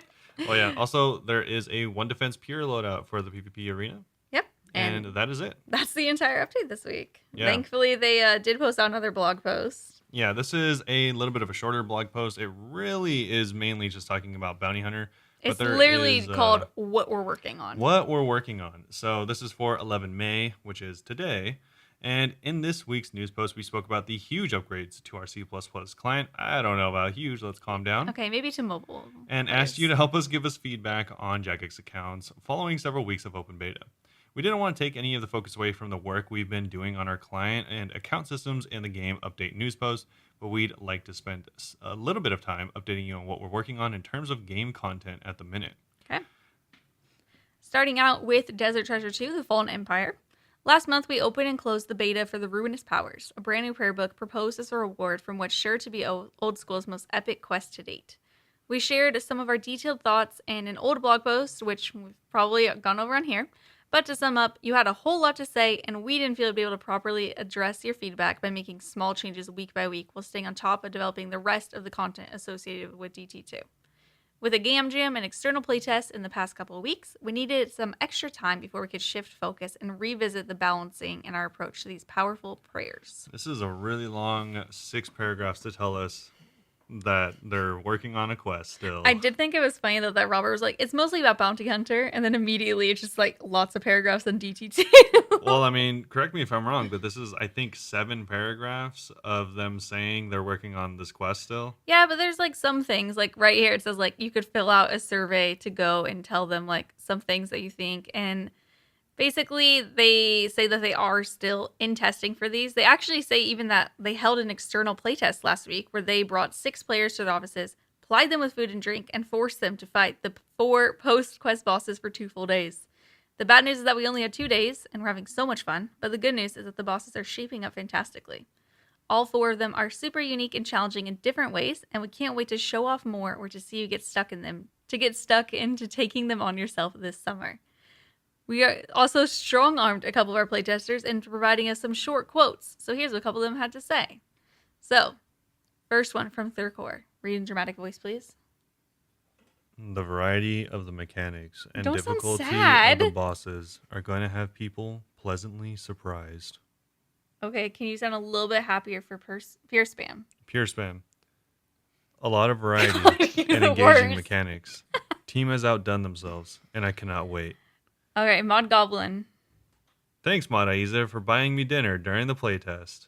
Oh yeah. Also, there is a One Defense Pure loadout for the PvP arena, Yep. and that is it. That's the entire update this week. Yeah. Thankfully, they did post out another blog post. Yeah, this is a little bit of a shorter blog post. It really is mainly just talking about Bounty Hunter. It's but there literally is, called What We're Working On. What we're working on. So this is for 11 May, which is today. And in this week's news post, we spoke about the huge upgrades to our C++ client. I don't know about huge, let's calm down. Okay, maybe to mobile. And asked you to help us give us feedback on Jagex accounts following several weeks of open beta. We didn't want to take any of the focus away from the work we've been doing on our client and account systems in the game update news post, but we'd like to spend a little bit of time updating you on what we're working on in terms of game content at the minute. Okay. Starting out with Desert Treasure 2, The Fallen Empire. Last month, we opened and closed the beta for the Ruinous Powers, a brand new prayer book proposed as a reward from what's sure to be Old School's most epic quest to date. We shared some of our detailed thoughts in an old blog post, which we've probably gone over on here. But to sum up, you had a whole lot to say, and we didn't feel to be able to properly address your feedback by making small changes week by week while staying on top of developing the rest of the content associated with DT2. With a game jam and external playtests in the past couple of weeks, we needed some extra time before we could shift focus and revisit the balancing in our approach to these powerful prayers. This is a really long 6 paragraphs to tell us that they're working on a quest still. I did think it was funny though that Robert was like, it's mostly about Bounty Hunter, and then immediately it's just like lots of paragraphs on DT2. Well, I mean, correct me if I'm wrong, but this is, I think, 7 paragraphs of them saying they're working on this quest still. Yeah, but there's like some things, like right here it says like you could fill out a survey to go and tell them like some things that you think, and basically they say that they are still in testing for these. They actually say even that they held an external playtest last week where they brought 6 players to the offices, plied them with food and drink, and forced them to fight the 4 post-quest bosses for 2 full days. The bad news is that we only had 2 days, and we're having so much fun, but the good news is that the bosses are shaping up fantastically. All 4 of them are super unique and challenging in different ways, and we can't wait to show off more or to see you get stuck in them, to get stuck into taking them on yourself this summer. We are also strong-armed a couple of our playtesters into providing us some short quotes, so here's what a couple of them had to say. So, first one from Thurcore. Read in dramatic voice, please. The variety of the mechanics and Don't sound difficulty of sad. the bosses are going to have people pleasantly surprised. Okay, can you sound a little bit happier for Pure Spam? Pure spam. A lot of variety You're and the engaging worst. mechanics. Team has outdone themselves, and I cannot wait. Okay, Mod Goblin. Thanks, Mod Aiza, for buying me dinner during the playtest.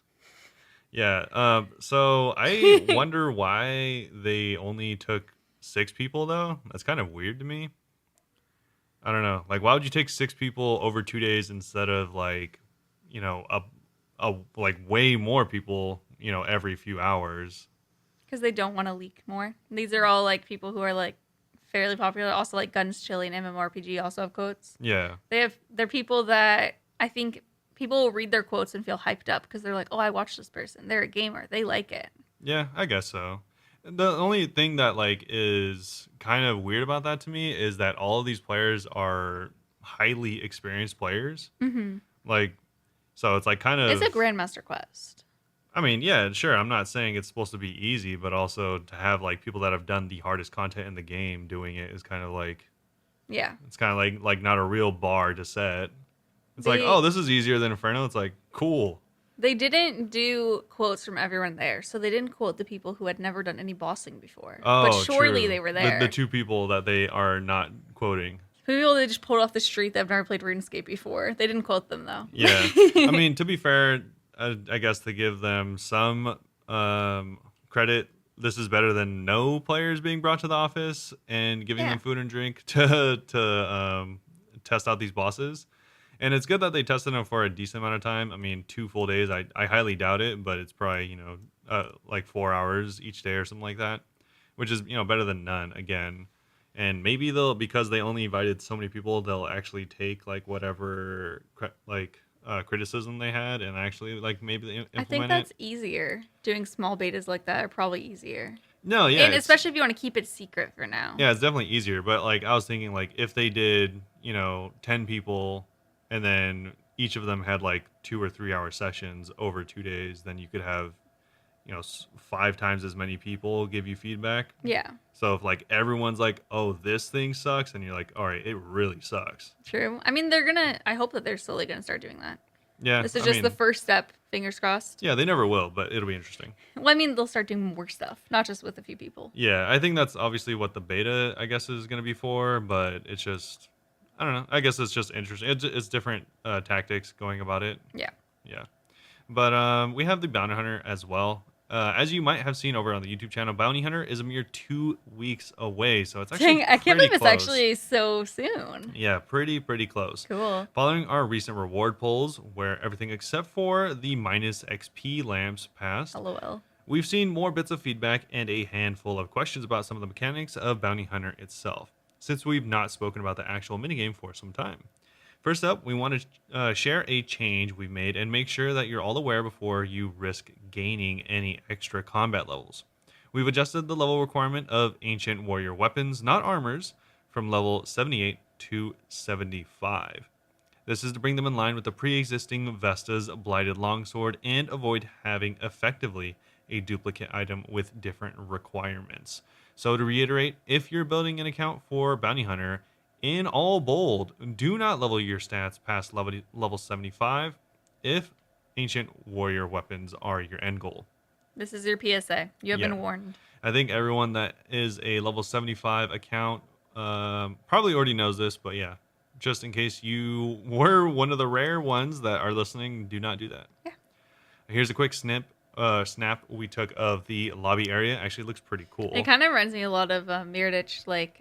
Yeah, so I wonder why they only took 6 people, though. That's kind of weird to me. I don't know. Like, why would you take 6 people over 2 days instead of, like, you know, like way more people, you know, every few hours? Because they don't want to leak more. These are all like people who are like fairly popular. Also, like Guns Chili and MMORPG also have quotes. Yeah. They're people that I think people will read their quotes and feel hyped up because they're like, oh, I watched this person. They're a gamer. They like it. Yeah, I guess so. The only thing that like is kind of weird about that to me is that all of these players are highly experienced players. Mm-hmm. Like, so it's like kind of. It's a Grandmaster quest. I mean, yeah, sure. I'm not saying it's supposed to be easy, but also to have like people that have done the hardest content in the game doing it is kind of like. Yeah. It's kind of like not a real bar to set. It's like, oh, this is easier than Inferno. It's like, cool. They didn't do quotes from everyone there, so they didn't quote the people who had never done any bossing before. Oh, but surely true. they were there. The 2 people that they are not quoting. People they just pulled off the street that have never played RuneScape before. They didn't quote them though. Yeah. I mean, to be fair, I guess to give them some credit, this is better than no players being brought to the office and giving them food and drink to test out these bosses. And it's good that they tested them for a decent amount of time. I mean, 2 full days, I highly doubt it, but it's probably, you know, like 4 hours each day or something like that, which is, you know, better than none, again. And maybe they'll, because they only invited so many people, they'll actually take, like, whatever, criticism they had and actually, like, maybe implement it. I think that's easier. Doing small betas like that are probably easier. No, yeah. And especially if you want to keep it secret for now. Yeah, it's definitely easier. But, like, I was thinking, like, if they did, you know, 10 people and then each of them had, like, 2 or 3 hour sessions over 2 days, then you could have, you know, 5 times as many people give you feedback. Yeah. So if like everyone's like, oh, this thing sucks, and you're like, all right, it really sucks. True. I mean, I hope that they're slowly going to start doing that. Yeah. This is just the first step, fingers crossed. Yeah, they never will, but it'll be interesting. Well, I mean, they'll start doing more stuff, not just with a few people. Yeah, I think that's obviously what the beta, I guess, is going to be for, but it's just, I don't know. I guess it's just interesting. It's different tactics going about it. Yeah. Yeah. But we have the Bounty Hunter as well. As you might have seen over on the YouTube channel, Bounty Hunter is a mere 2 weeks away, so it's actually Dang, I can't pretty believe it's close. actually so soon. Yeah, pretty close. Cool. Following our recent reward polls, where everything except for the minus XP lamps passed, LOL. we've seen more bits of feedback and a handful of questions about some of the mechanics of Bounty Hunter itself, since we've not spoken about the actual minigame for some time. First up, we want to share a change we've made and make sure that you're all aware before you risk gaining any extra combat levels. We've adjusted the level requirement of Ancient Warrior weapons, not armors, from level 78 to 75. This is to bring them in line with the pre-existing Vesta's Blighted Longsword and avoid having effectively a duplicate item with different requirements. So to reiterate, if you're building an account for Bounty Hunter, in all bold, do not level your stats past level 75 if Ancient Warrior weapons are your end goal. This is your PSA. You have Yeah. been warned. I think everyone that is a level 75 account probably already knows this, but yeah, just in case you were one of the rare ones that are listening, do not do that. Yeah. Here's a quick snap we took of the lobby area. Actually, looks pretty cool. It kind of reminds me a lot of Miradich, like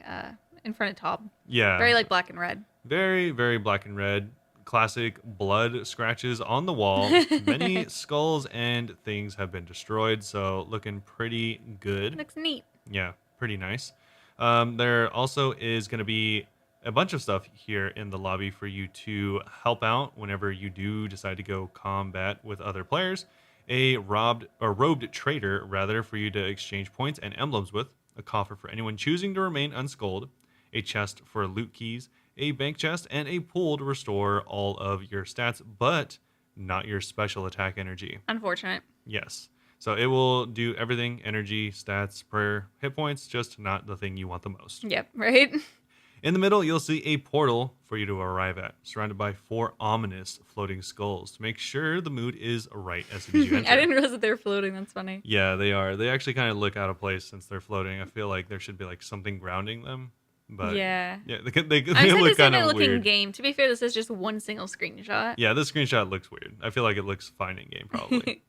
in front of Top. Yeah. Very like black and red. Very, very black and red. Classic blood scratches on the wall. Many skulls and things have been destroyed, so looking pretty good. Looks neat. Yeah, pretty nice. There also is going to be a bunch of stuff here in the lobby for you to help out whenever you do decide to go combat with other players. A robed trader, rather, for you to exchange points and emblems with. A coffer for anyone choosing to remain unskulled. A chest for loot keys. A bank chest, and a pool to restore all of your stats, but not your special attack energy. Unfortunate. Yes. So it will do everything, energy, stats, prayer, hit points, just not the thing you want the most. Yep, right? In the middle, you'll see a portal for you to arrive at, surrounded by 4 ominous floating skulls to make sure the mood is right as soon as you enter. I didn't realize that they were floating. That's funny. Yeah, they are. They actually kind of look out of place since they're floating. I feel like there should be like something grounding them. But yeah, they I'm look saying kind this of looking weird. game. To be fair, this is just one single screenshot. Yeah, this screenshot looks weird. I feel like it looks fine in game, probably.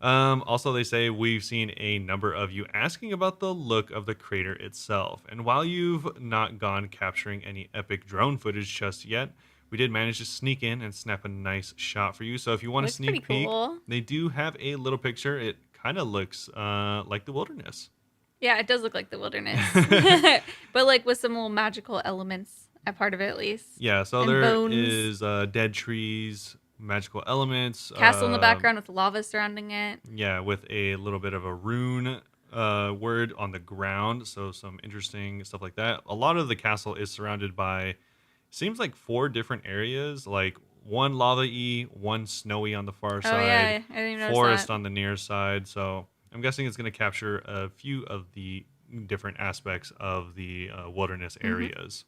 Also, they say we've seen a number of you asking about the look of the crater itself. And while you've not gone capturing any epic drone footage just yet, we did manage to sneak in and snap a nice shot for you. So if you want a Looks sneak pretty peek, cool. they do have a little picture. It kind of looks like the wilderness. Yeah, it does look like the wilderness, but like with some little magical elements at part of it, at least. Yeah, so And there bones. is dead trees, magical elements. Castle in the background with lava surrounding it. Yeah, with a little bit of a rune word on the ground. So some interesting stuff like that. A lot of the castle is surrounded by, seems like 4 different areas, like one lava-y, one snowy on the far Oh side, yeah, I didn't even notice forest that. on the near side. So I'm guessing it's going to capture a few of the different aspects of the wilderness areas.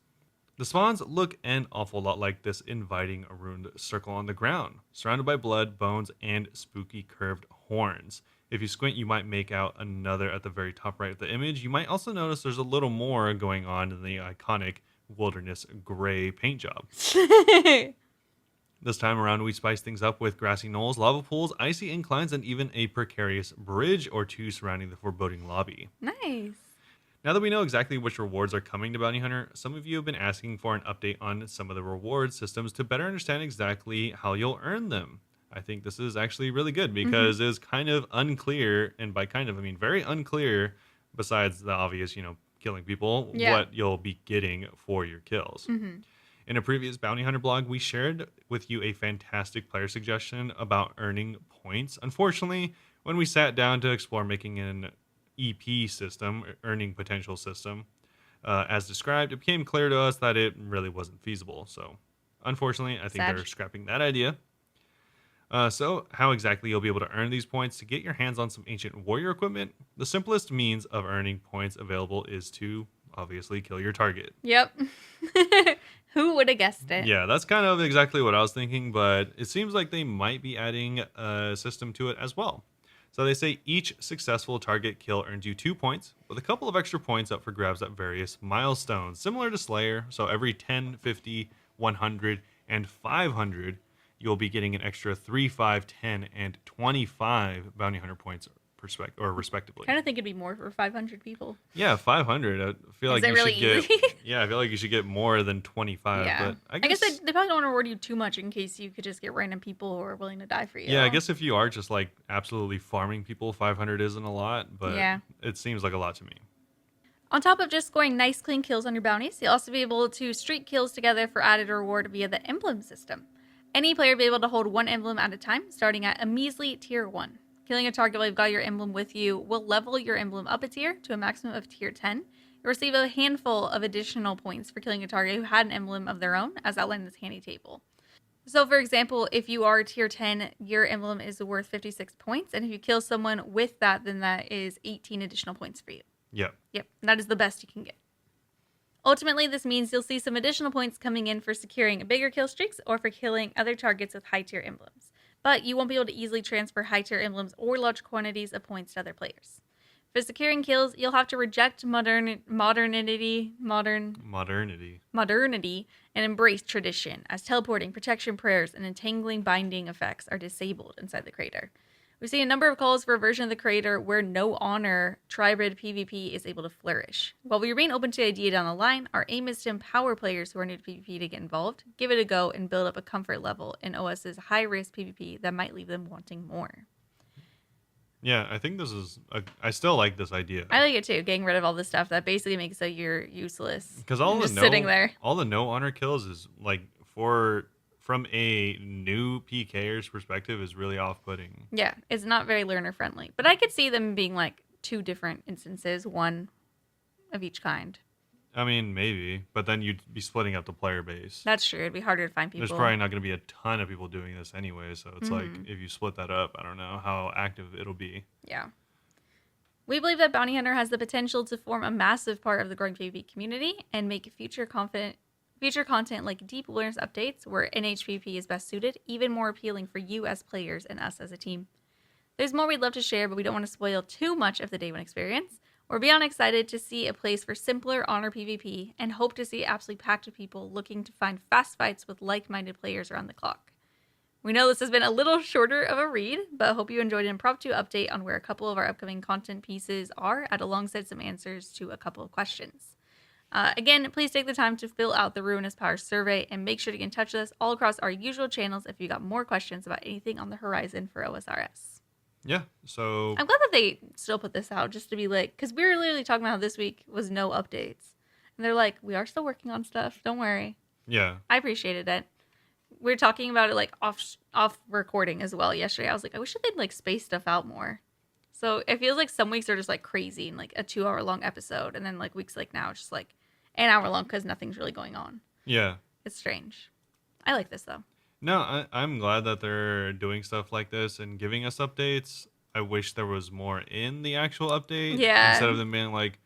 The spawns look an awful lot like this inviting ruined circle on the ground, surrounded by blood, bones, and spooky curved horns. If you squint, you might make out another at the very top right of the image. You might also notice there's a little more going on in the iconic wilderness gray paint job. This time around, we spice things up with grassy knolls, lava pools, icy inclines, and even a precarious bridge or 2 surrounding the foreboding lobby. Nice. Now that we know exactly which rewards are coming to Bounty Hunter, some of you have been asking for an update on some of the reward systems to better understand exactly how you'll earn them. I think this is actually really good because it's kind of unclear, and by kind of I mean very unclear, besides the obvious, killing people, what you'll be getting for your kills. In a previous Bounty Hunter blog, we shared with you a fantastic player suggestion about earning points. Unfortunately, when we sat down to explore making an EP system, earning potential system, as described, it became clear to us that it really wasn't feasible. So, unfortunately, I think they're scrapping that idea. So, how exactly you'll be able to earn these points to get your hands on some ancient warrior equipment? The simplest means of earning points available is to obviously kill your target. Yep. Who would have guessed it? Yeah, that's kind of exactly what I was thinking, but it seems like they might be adding a system to it as well. So they say each successful target kill earns you 2 points, with a couple of extra points up for grabs at various milestones, similar to Slayer. So every 10, 50, 100, and 500, you'll be getting an extra 3, 5, 10, and 25 bounty hunter points respectively. Kind of think it'd be more for 500 people. Yeah, 500. I feel Is like it you really should get. easy? Yeah, I feel like you should get more than 25. Yeah. But I I guess. guess they probably don't want to reward you too much in case you could just get random people who are willing to die for you. Yeah, I guess if you are just like absolutely farming people, 500 isn't a lot, but Yeah. it seems like a lot to me. On top of just scoring nice, clean kills on your bounties, you'll also be able to streak kills together for added reward via the emblem system. Any player will be able to hold one emblem at a time, starting at a measly tier 1. Killing a target while you've got your emblem with you will level your emblem up a tier to a maximum of tier 10. You'll receive a handful of additional points for killing a target who had an emblem of their own, as outlined in this handy table. So, for example, if you are tier 10, your emblem is worth 56 points, and if you kill someone with that, then that is 18 additional points for you. Yep. Yep, that is the best you can get. Ultimately, this means you'll see some additional points coming in for securing bigger kill streaks or for killing other targets with high-tier emblems. But you won't be able to easily transfer high-tier emblems or large quantities of points to other players. For securing kills, you'll have to reject modernity, and embrace tradition, as teleporting, protection prayers, and entangling binding effects are disabled inside the crater. We've seen a number of calls for a version of the creator where no honor tribrid PvP is able to flourish. While we remain open to the idea down the line, our aim is to empower players who are new to PvP to get involved, give it a go, and build up a comfort level in OS's high-risk PvP that might leave them wanting more. Yeah, I think I still like this idea. I like it too, getting rid of all the stuff that basically makes so you're useless. Because sitting there. All the no honor kills is like from a new PKer's perspective is really off-putting. Yeah, it's not very learner-friendly. But I could see them being like 2 different instances, one of each kind. I mean, maybe, but then you'd be splitting up the player base. That's true. It'd be harder to find people. There's probably not going to be a ton of people doing this anyway, so it's like if you split that up, I don't know how active it'll be. Yeah. We believe that Bounty Hunter has the potential to form a massive part of the growing PvP community and make future content like deep wilderness updates where NHPP is best suited even more appealing for you as players and us as a team. There's more we'd love to share, but we don't want to spoil too much of the day one experience. We're beyond excited to see a place for simpler honor PvP and hope to see it absolutely packed with people looking to find fast fights with like-minded players around the clock. We know this has been a little shorter of a read, but I hope you enjoyed an impromptu update on where a couple of our upcoming content pieces are alongside some answers to a couple of questions. Again, please take the time to fill out the Ruinous Powers survey and make sure to get in touch with us all across our usual channels if you got more questions about anything on the horizon for OSRS. Yeah, so I'm glad that they still put this out just to be like, because we were literally talking about how this week was no updates. And they're like, we are still working on stuff. Don't worry. Yeah. I appreciated it. We were talking about it like off recording as well yesterday. I was like, I wish they'd like space stuff out more. So it feels like some weeks are just like crazy and like a 2-hour long episode. And then like weeks like now, it's just like an hour long because nothing's really going on. Yeah. It's strange. I like this though. No, I'm glad that they're doing stuff like this and giving us updates. I wish there was more in the actual update. Yeah. Instead of them being like,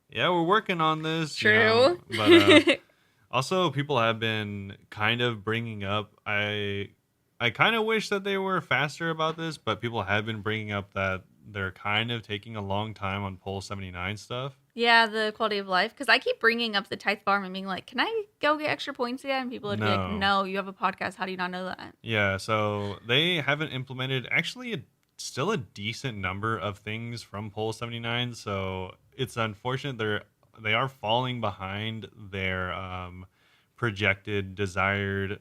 yeah, we're working on this. True. You know? But also, people have been kind of bringing up, I kind of wish that they were faster about this, but people have been bringing up that they're kind of taking a long time on Pole 79 stuff. Yeah, the quality of life. Because I keep bringing up the Tithe Farm and being like, can I go get extra points yet? And people would be like, no, you have a podcast. How do you not know that? Yeah, so they haven't implemented actually still a decent number of things from Pole 79. So it's unfortunate they are falling behind their projected desired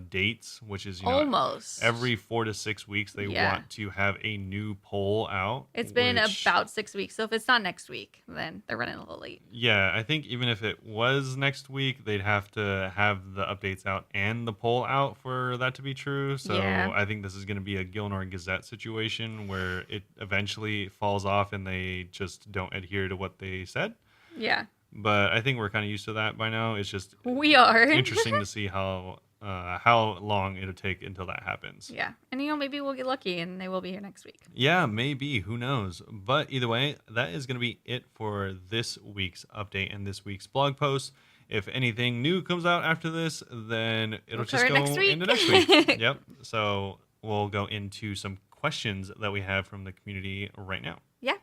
dates, which is almost every 4 to 6 weeks they want to have a new poll out. It's been about 6 weeks, so if it's not next week, then they're running a little late. Yeah, I think even if it was next week, they'd have to have the updates out and the poll out for that to be true. So yeah. I think this is going to be a Gilnor Gazette situation where it eventually falls off and they just don't adhere to what they said. Yeah. But I think we're kind of used to that by now. It's just interesting to see how long it'll take until that happens. Yeah. And, maybe we'll get lucky and they will be here next week. Yeah, maybe. Who knows? But either way, that is going to be it for this week's update and this week's blog post. If anything new comes out after this, then it'll just go into next week. Yep. So we'll go into some questions that we have from the community right now. Yeah.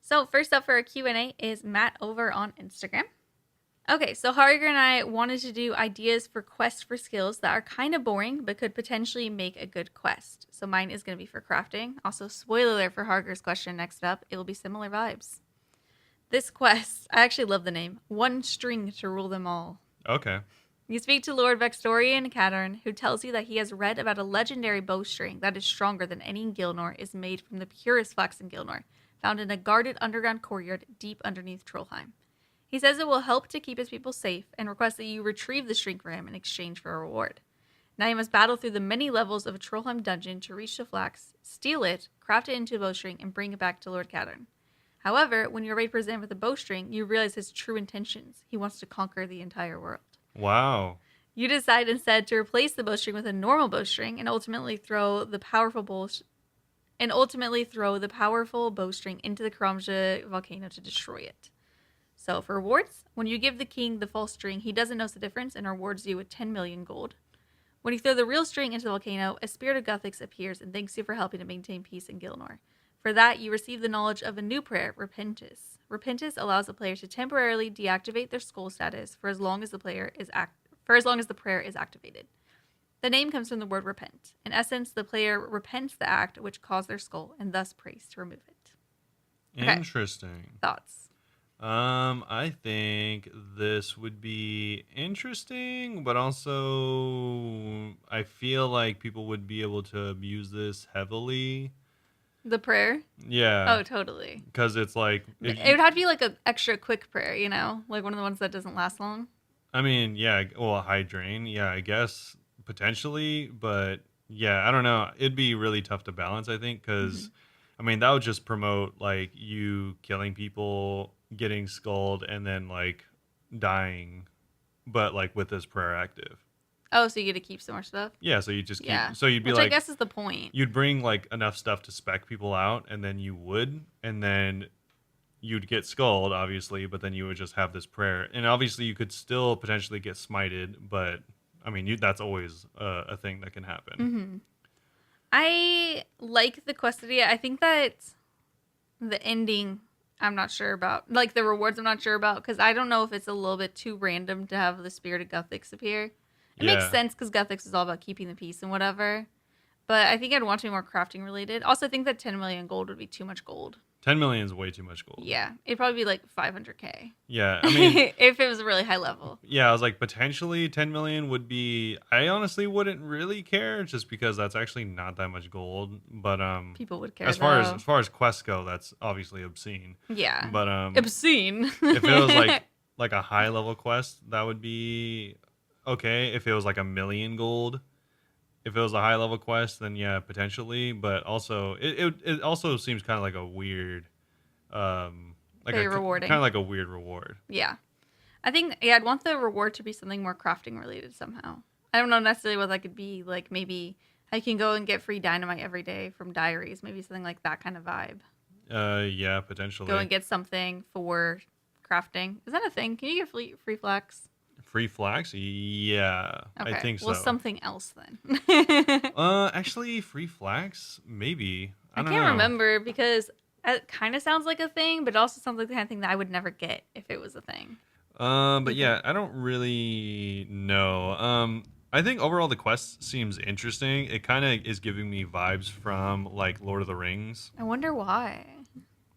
So first up for our Q&A is Matt over on Instagram. Okay, so Harger and I wanted to do ideas for quests for skills that are kind of boring but could potentially make a good quest. So mine is going to be for crafting. Also, spoiler alert for Harger's question next up, it will be similar vibes. This quest, I actually love the name, One String to Rule Them All. Okay. You speak to Lord Vextorian Cadarn, who tells you that he has read about a legendary bowstring that is stronger than any in Gilnor, is made from the purest flax in Gilnor, found in a guarded underground courtyard deep underneath Trollheim. He says it will help to keep his people safe and requests that you retrieve the string for him in exchange for a reward. Now you must battle through the many levels of a Trollheim dungeon to reach the flax, steal it, craft it into a bowstring, and bring it back to Lord Cadarn. However, when you're ready to present with the bowstring, you realize his true intentions. He wants to conquer the entire world. Wow. You decide instead to replace the bowstring with a normal bowstring and ultimately throw the powerful bowstring into the Karamja volcano to destroy it. So for rewards, when you give the king the false string, he doesn't notice the difference and rewards you with 10 million gold. When you throw the real string into the volcano, a spirit of Guthix appears and thanks you for helping to maintain peace in Gilnor. For that, you receive the knowledge of a new prayer, Repentis. Repentis allows the player to temporarily deactivate their skull status for as long as the prayer is activated. The name comes from the word repent. In essence, the player repents the act which caused their skull and thus prays to remove it. Okay. Interesting. Thoughts? I think this would be interesting, but also I feel like people would be able to abuse this heavily. The prayer? Yeah. Oh, totally. Because it's like... It would have to be like an extra quick prayer, you know? Like one of the ones that doesn't last long. I mean, yeah, well, high drain, yeah, I guess, potentially, but yeah, I don't know. It'd be really tough to balance, I think, because, I mean, that would just promote, like, you killing people, getting skulled, and then, like, dying, but, like, with this prayer active. Oh, so you get to keep some more stuff? Yeah, so you just keep, Yeah. so you'd be Which like... I guess is the point. You'd bring, like, enough stuff to spec people out, and then you would, and then... You'd get skulled, obviously, but then you would just have this prayer. And obviously, you could still potentially get smited, but, I mean, that's always a thing that can happen. Mm-hmm. I like the quest idea. I think that the ending, I'm not sure about. Like, the rewards, I'm not sure about, because I don't know if it's a little bit too random to have the spirit of Guthix appear. It makes sense, because Guthix is all about keeping the peace and whatever. But I think I'd want to be more crafting related. Also, I think that 10 million gold would be too much gold. 10 million is way too much gold. Yeah, it'd probably be like 500k. Yeah, I mean... if it was a really high level. Yeah, I was like, potentially 10 million would be... I honestly wouldn't really care, just because that's actually not that much gold. But people would care, as far as quests go, that's obviously obscene. Yeah. But obscene. if it was like a high level quest, that would be okay. If it was like 1 million gold... If it was a high level quest, then yeah, potentially. But also, it also seems kind of like a weird, very rewarding, kind of like a weird reward. Yeah, I think I'd want the reward to be something more crafting related somehow. I don't know necessarily what that could be. Like maybe I can go and get free dynamite every day from diaries. Maybe something like that kind of vibe. Yeah, potentially. Go and get something for crafting. Is that a thing? Can you get free flax? Free flax? Yeah, okay. I think so. Well, something else then. Actually, free flax? Maybe. I can't remember because it kind of sounds like a thing, but it also sounds like the kind of thing that I would never get if it was a thing. But yeah, I don't really know. I think overall the quest seems interesting. It kind of is giving me vibes from like Lord of the Rings. I wonder why.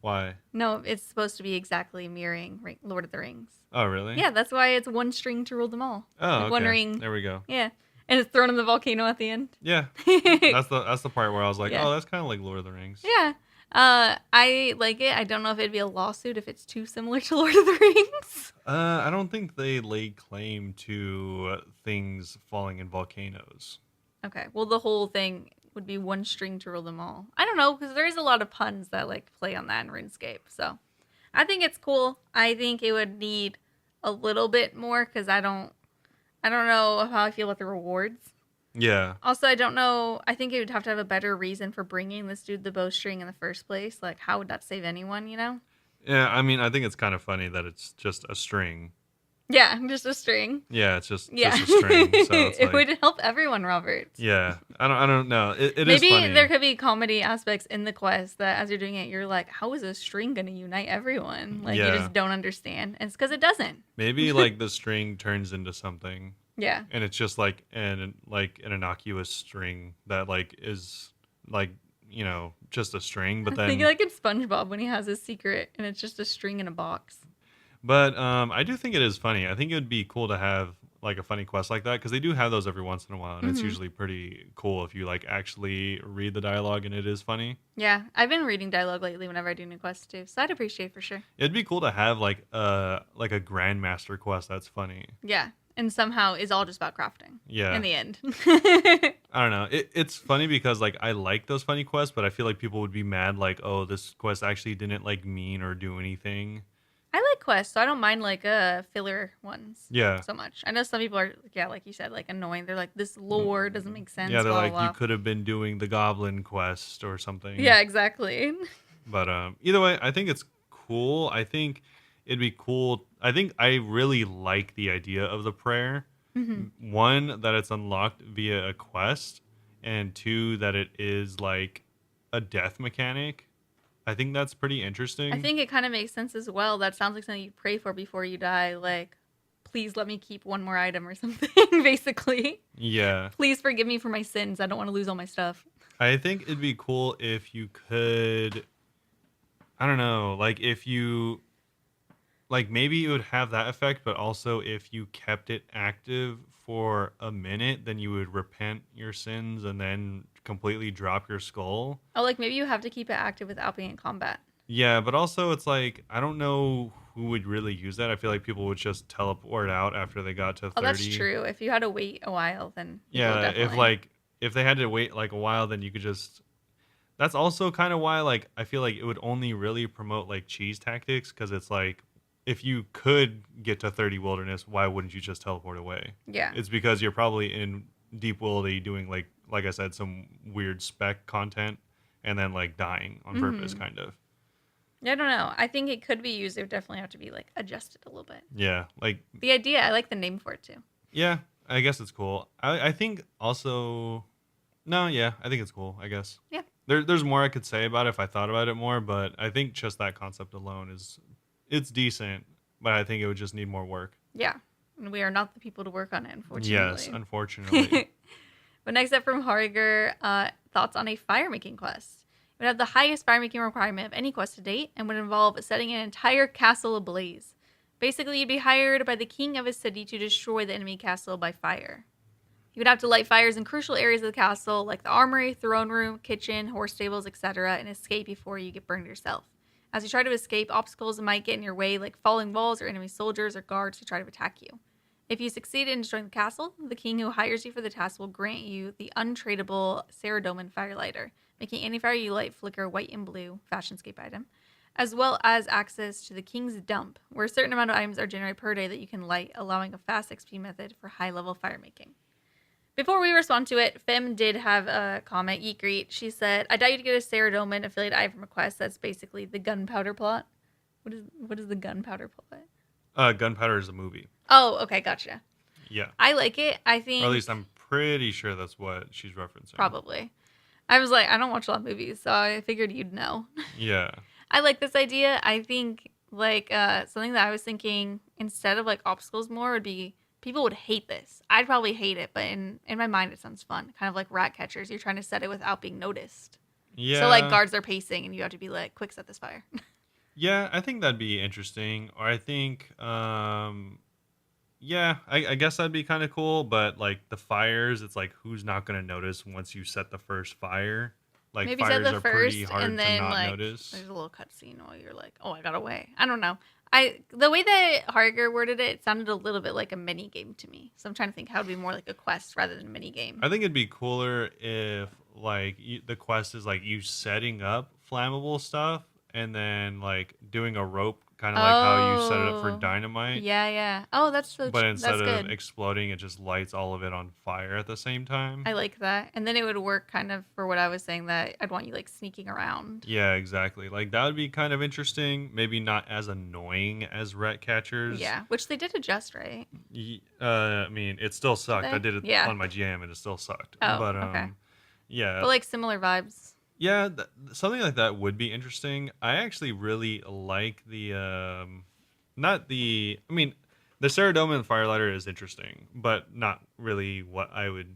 Why? No, it's supposed to be exactly mirroring Lord of the Rings. Oh, really? Yeah, that's why it's one string to rule them all. Oh, okay. Wondering. There we go. Yeah, and it's thrown in the volcano at the end. Yeah, that's the part where I was like, yeah. Oh, that's kind of like Lord of the Rings. Yeah, I like it. I don't know if it'd be a lawsuit if it's too similar to Lord of the Rings. I don't think they laid claim to things falling in volcanoes. Okay, well, the whole thing would be one string to rule them all. I don't know, because there is a lot of puns that like play on that in RuneScape, so I think it's cool. I think it would need a little bit more because I don't know how I feel about the rewards. Yeah. Also, I don't know. I think it would have to have a better reason for bringing this dude the bowstring in the first place. Like, how would that save anyone? You know? Yeah. I mean, I think it's kind of funny that it's just a string. Yeah, just a string. Yeah, it's just Yeah. a string. So it's It like, would help everyone, Robert. yeah, I don't know. It is Maybe funny. there could be comedy aspects in the quest that as you're doing it, you're like, how is a string going to unite everyone? Like, you Yeah. just don't understand. And it's because it doesn't. Maybe like the string turns into something, Yeah. and it's just like an innocuous string that like is like, just a string, but I think then like in SpongeBob when he has his secret and it's just a string in a box. but I do think it is funny. I think it would be cool to have like a funny quest like that because they do have those every once in a while, and it's Mhm. usually pretty cool if you like actually read the dialogue and it is funny. Yeah, I've been reading dialogue lately whenever I do new quests too, so I'd appreciate for sure. It'd be cool to have like a grandmaster quest that's funny. Yeah, and somehow is all just about crafting. Yeah. In the end. I don't know. It's funny because like I like those funny quests, but I feel like people would be mad like, oh, this quest actually didn't like mean or do anything. I like quests, so I don't mind like filler ones. Yeah. So much. I know some people are, yeah, like you said, like annoying. They're like, this lore doesn't make sense. Yeah, they're blah, like, blah, you could have been doing the goblin quest or something. Yeah, exactly. But either way, I think it's cool. I think it'd be cool. I think I really like the idea of the prayer. Mm-hmm. One, that it's unlocked via a quest, and two, that it is like a death mechanic. I think that's pretty interesting. I think it kind of makes sense as well. That sounds like something you pray for before you die. Like, please let me keep one more item or something, basically. Yeah. Please forgive me for my sins. I don't want to lose all my stuff. I think it'd be cool if you could, I don't know, like if you, like maybe it would have that effect, but also if you kept it active for a minute, then you would repent your sins and then completely drop your skull. Oh, like maybe you have to keep it active without being in combat. Yeah, but also it's like, I don't know who would really use that. I feel like people would just teleport out after they got to 30. Oh, that's true. If you had to wait a while, then people would Yeah, definitely. if they had to wait like a while, then you could just. That's also kind of why like I feel like it would only really promote like cheese tactics because it's like if you could get to 30 wilderness, why wouldn't you just teleport away? Yeah. It's because you're probably in deep wildy doing like I said, some weird spec content and then like dying on purpose, kind of. I don't know. I think it could be used. It would definitely have to be like adjusted a little bit. Yeah, like The idea, I like the name for it too. yeah, I guess it's cool. I think also no, yeah, I think it's cool. I guess. Yeah. There's more I could say about it if I thought about it more, but I think just that concept alone it's decent, but I think it would just need more work. Yeah. And we are not the people to work on it, unfortunately. Yes, unfortunately. But next up from Harger, thoughts on a fire making quest. It would have the highest fire making requirement of any quest to date and would involve setting an entire castle ablaze. Basically, you'd be hired by the king of a city to destroy the enemy castle by fire. You would have to light fires in crucial areas of the castle, like the armory, throne room, kitchen, horse stables, etc., and escape before you get burned yourself. As you try to escape, obstacles might get in your way, like falling walls or enemy soldiers or guards who try to attack you. If you succeed in destroying the castle, the king who hires you for the task will grant you the untradeable Saradomin Firelighter, making any fire you light flicker white and blue, fashionscape item, as well as access to the king's dump, where a certain amount of items are generated per day that you can light, allowing a fast XP method for high-level fire making. Before we respond to it, Fem did have a comment, Eat Greet. She said, I doubt you'd get a Saradomin affiliate item from a quest that's basically the gunpowder plot. What is the gunpowder plot? Gunpowder is a movie. Oh, okay, gotcha. Yeah. I like it. I think... Or at least I'm pretty sure that's what she's referencing. Probably. I was like, I don't watch a lot of movies, so I figured you'd know. Yeah. I like this idea. I think, like, something that I was thinking, instead of, like, obstacles more, would be... People would hate this. I'd probably hate it, but in my mind, it sounds fun. Kind of like rat catchers. You're trying to set it without being noticed. Yeah. So, like, guards are pacing, and you have to be like, quick, set this fire. Yeah, I think that'd be interesting. Or I think, yeah, I guess that'd be kind of cool. But, like, the fires, it's like, who's not going to notice once you set the first fire? Like, Maybe set fires the are pretty first, hard and then, to not like, notice. there's a little cutscene while you're like, oh, I got away. I don't know. The way that Harger worded it, it sounded a little bit like a mini game to me. So I'm trying to think how it'd be more like a quest rather than a mini game. I think it'd be cooler if, like, the quest is, like, you setting up flammable stuff and then, like, doing a rope kind of like how you set it up for Oh, dynamite. yeah. Oh, that's But instead that's of good. exploding, it just lights all of it on fire at the same time. I like that. And then it would work kind of for what I was saying that I'd want you like sneaking around. Yeah, exactly. Like that would be kind of interesting. Maybe not as annoying as rat catchers. Yeah, which they did adjust, right? I mean, it still Did sucked. I they? did it Yeah. on my GM and it still sucked. Oh, But okay. yeah, But like similar vibes. yeah, something like that would be interesting. I actually really like the not the. I mean, the Ceradoma Firelighter is interesting, but not really what I would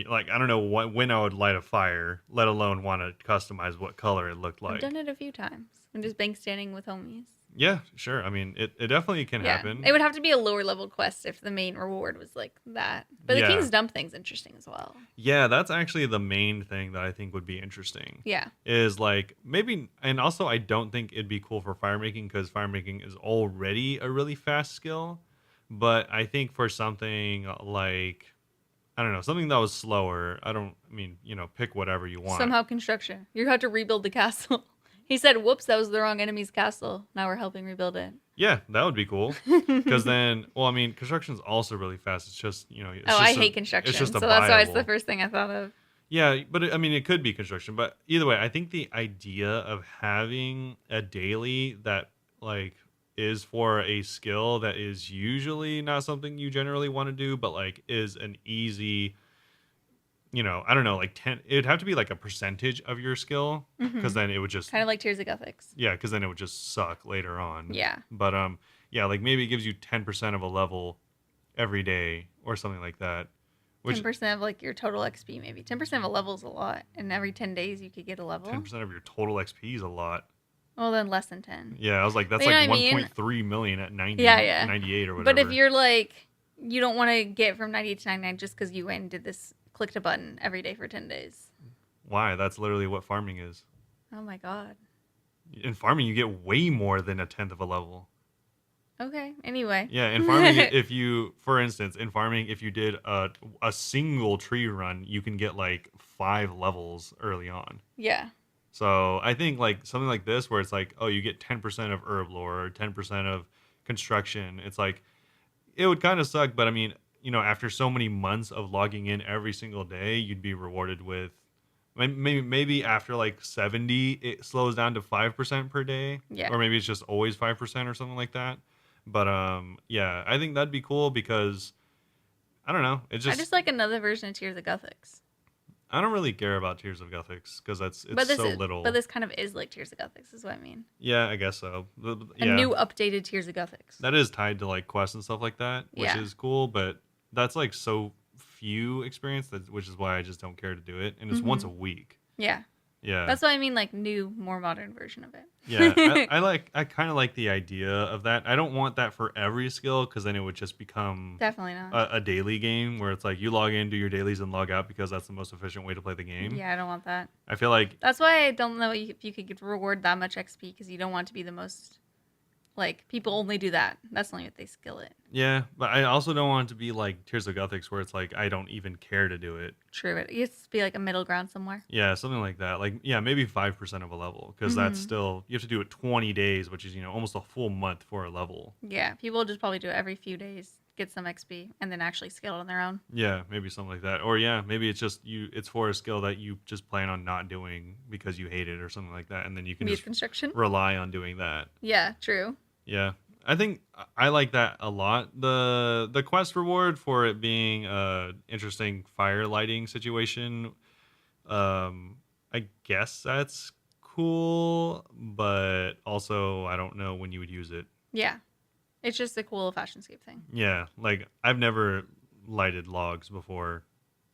like. I don't know when I would light a fire, let alone want to customize what color it looked I've like. done it a few times. I'm just bank standing with homies. Yeah, sure. I mean, it definitely can Yeah, happen. it would have to be a lower level quest if the main reward was like that. But the Yeah. King's Dump thing's interesting as well. Yeah, that's actually the main thing that I think would be interesting. Yeah. Is like maybe, and also I don't think it'd be cool for fire making because fire making is already a really fast skill. But I think for something like, I don't know, something that was slower, I mean, pick whatever you want. Somehow construction. You have to rebuild the castle. He said, whoops, that was the wrong enemy's castle. Now we're helping rebuild it. Yeah, that would be cool. Because then, well, I mean, construction's also really fast. It's just, it's Oh, I just hate construction. It's just a so that's why it's viable. the first thing I thought of. Yeah, but I mean, it could be construction. But either way, I think the idea of having a daily that like is for a skill that is usually not something you generally want to do, but like is an easy, I don't know, like 10. It'd have to be like a percentage of your skill because then it would just Kind of like Tears of Gothics. yeah, because then it would just suck later on. Yeah. But yeah, like maybe it gives you 10% of a level every day or something like that. Which 10% of like your total XP, maybe. 10% of a level is a lot. And every 10 days you could get a level. 10% of your total XP is a lot. Well, then less than 10. Yeah, I was like, that's But you like know what I mean? 1.3 million at 90, Yeah. 98 or whatever. But if you're like, you don't want to get from 98 to 99 just because you went and did this, clicked a button every day for 10 days. Why? That's literally what farming is. Oh my God. In farming, you get way more than a tenth of a level. Okay. Anyway. Yeah, in farming, for instance, if you did a single tree run, you can get like 5 levels early on. Yeah. So I think like something like this, where it's like, oh, you get 10% of herb lore or 10% of construction. It's like, it would kind of suck, but I mean, after so many months of logging in every single day, you'd be rewarded with maybe after like 70, it slows down to 5% per day. Yeah. Or maybe it's just always 5% or something like that. But yeah, I think that'd be cool because I don't know. I just like another version of Tears of Gothics. I don't really care about Tears of Gothics because it's so little. But this kind of is like Tears of Gothics, is what I mean. Yeah, I guess so. A new updated Tears of Gothics. That is tied to like quests and stuff like that, which is cool. But that's like so few experience which is why I just don't care to do it. And it's once a week. Yeah. Yeah. That's what I mean, like new, more modern version of it. Yeah, I kind of like the idea of that. I don't want that for every skill because then it would just become definitely not a daily game where it's like you log in, do your dailies, and log out because that's the most efficient way to play the game. Yeah, I don't want that. I feel like that's why I don't know if you could reward that much XP because you don't want to be the most. Like, people only do that. That's only what they skill it. Yeah, but I also don't want it to be like Tears of Gothics where it's like I don't even care to do it. True. It used to be like a middle ground somewhere. Yeah, something like that. Like, yeah, maybe 5% of a level because that's still, you have to do it 20 days, which is, almost a full month for a level. Yeah, people just probably do it every few days, get some XP, and then actually scale it on their own. Yeah, maybe something like that. Or yeah, maybe it's just it's for a skill that you just plan on not doing because you hate it or something like that. And then you can just construction. Rely on doing that. Yeah, true. Yeah, I think I like that a lot. The quest reward for it being a interesting fire lighting situation, I guess that's cool, but also I don't know when you would use it. Yeah, it's just a cool fashionscape thing. Yeah, like I've never lighted logs before.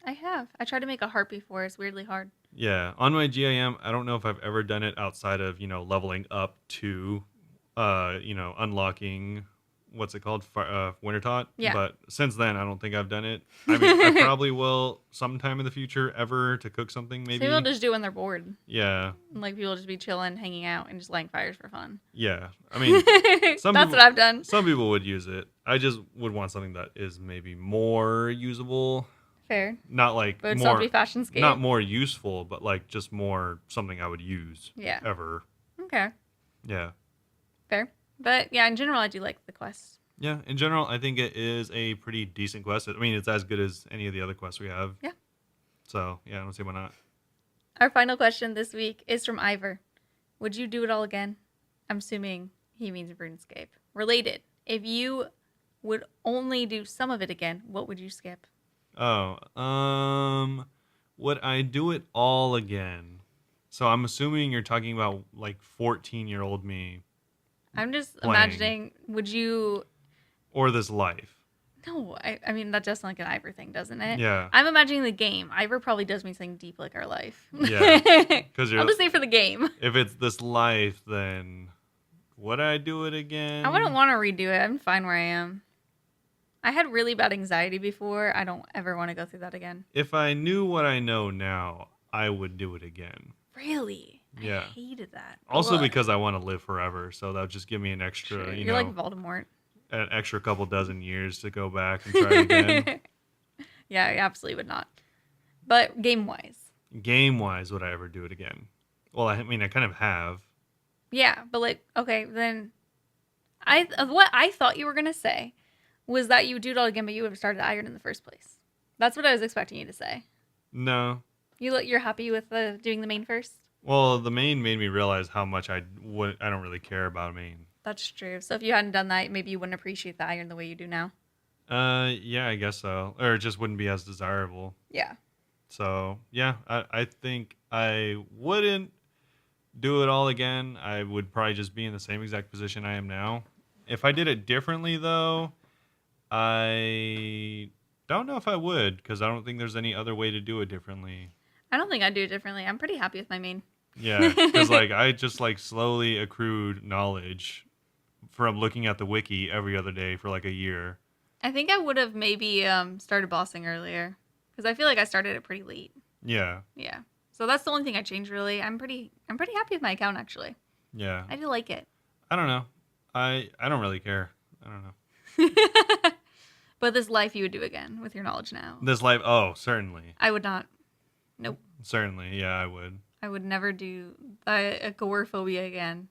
I have. I tried to make a heart before. It's weirdly hard. Yeah, on my GIM, I don't know if I've ever done it outside of leveling up to unlocking what's it called, Wintertot. Yeah. But since then, I don't think I've done it. I mean, I probably will sometime in the future ever to cook something. Maybe people just do when they're bored. Yeah. Like people just be chilling, hanging out, and just lighting fires for fun. Yeah, I mean, that's what I've done. Some people would use it. I just would want something that is maybe more usable. Fair. Not like but more be fashionscape. Not more useful, but like just more something I would use. Yeah. Ever. Okay. Yeah. Fair. But yeah, in general, I do like the quest. Yeah, in general, I think it is a pretty decent quest. I mean, it's as good as any of the other quests we have. Yeah. So, yeah, I don't see why not. Our final question this week is from Ivor. Would you do it all again? I'm assuming he means RuneScape. Related. If you would only do some of it again, what would you skip? Oh, would I do it all again? So I'm assuming you're talking about like 14-year-old me I'm just playing. imagining, would you... Or this life. No, I mean, that does sound like an Ivor thing, doesn't it? Yeah. I'm imagining the game. Ivor probably does mean something deep like our life. Yeah. Because I'll just say for the game. If it's this life, then would I do it again? I wouldn't want to redo it. I'm fine where I am. I had really bad anxiety before. I don't ever want to go through that again. If I knew what I know now, I would do it again. Really? Yeah. I hated that. Also Ugh. because I want to live forever, so that would just give me an extra, Sure. you You're know, like Voldemort. an extra couple dozen years to go back and try it again. Yeah, I absolutely would not. But game-wise. Game-wise, would I ever do it again? Well, I mean, I kind of have. Yeah, but like, okay, then what I thought you were going to say was that you would do it all again, but you would have started Iron in the first place. That's what I was expecting you to say. No. You're happy with doing the main first? Well, the main made me realize how much I don't really care about main. That's true. So if you hadn't done that, maybe you wouldn't appreciate the Iron the way you do now. Yeah, I guess so. Or it just wouldn't be as desirable. Yeah. So, yeah, I think I wouldn't do it all again. I would probably just be in the same exact position I am now. If I did it differently, though, I don't know if I would, because I don't think there's any other way to do it differently. I don't think I'd do it differently. I'm pretty happy with my main. Yeah, because like I just like slowly accrued knowledge from looking at the wiki every other day for like a year. I think I would have maybe started bossing earlier, because I feel like I started it pretty late. Yeah. Yeah. So that's the only thing I changed really. I'm pretty happy with my account actually. Yeah. I do like it. I don't know. I don't really care. I don't know. But this life you would do again with your knowledge now. This life, oh, certainly. I would not. Nope. Certainly, yeah, I would. I would never do agoraphobia again.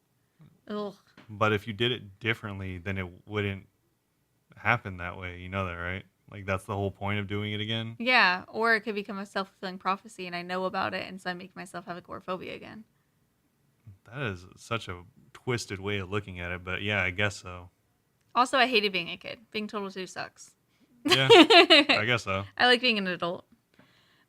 Ugh. But if you did it differently, then it wouldn't happen that way. You know that, right? Like, that's the whole point of doing it again. Yeah, or it could become a self-fulfilling prophecy and I know about it and so I make myself have agoraphobia again. That is such a twisted way of looking at it, but yeah, I guess so. Also, I hated being a kid. Being total 2 sucks. Yeah, I guess so. I like being an adult.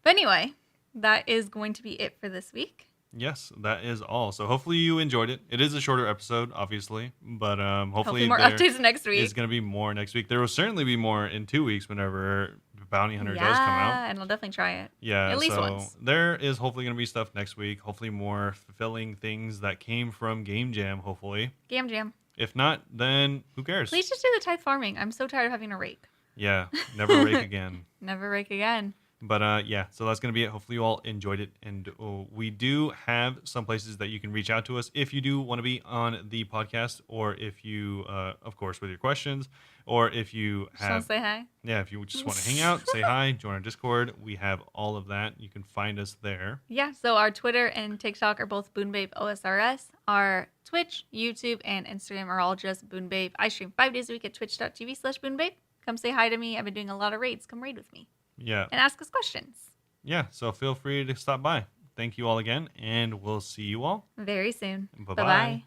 But anyway, that is going to be it for this week. Yes, that is all. So hopefully you enjoyed it. It is a shorter episode, obviously, but hopefully more there updates next week. is going to be more next week. There will certainly be more in 2 weeks whenever Bounty Hunter does come out. Yeah, and I'll definitely try it. Yeah, At least so once. there is hopefully going to be stuff next week. Hopefully more fulfilling things that came from Game Jam, hopefully. Game Jam. If not, then who cares? Please just do the tithe farming. I'm so tired of having to rake. Yeah, never rake again. Never rake again. But yeah, so that's going to be it. Hopefully you all enjoyed it. And we do have some places that you can reach out to us if you do want to be on the podcast, or if you, of course, with your questions, or if you Just want to say hi. Yeah, if you just want to hang out, say hi, join our Discord. We have all of that. You can find us there. Yeah, so our Twitter and TikTok are both Bunebapeosrs. Our Twitch, YouTube, and Instagram are all just Bunebape. I stream 5 days a week at twitch.tv/Bunebape. Come say hi to me. I've been doing a lot of raids. Come raid with me. Yeah. And ask us questions. Yeah, so feel free to stop by. Thank you all again, and we'll see you all Very soon. Bye-bye. Bye-bye.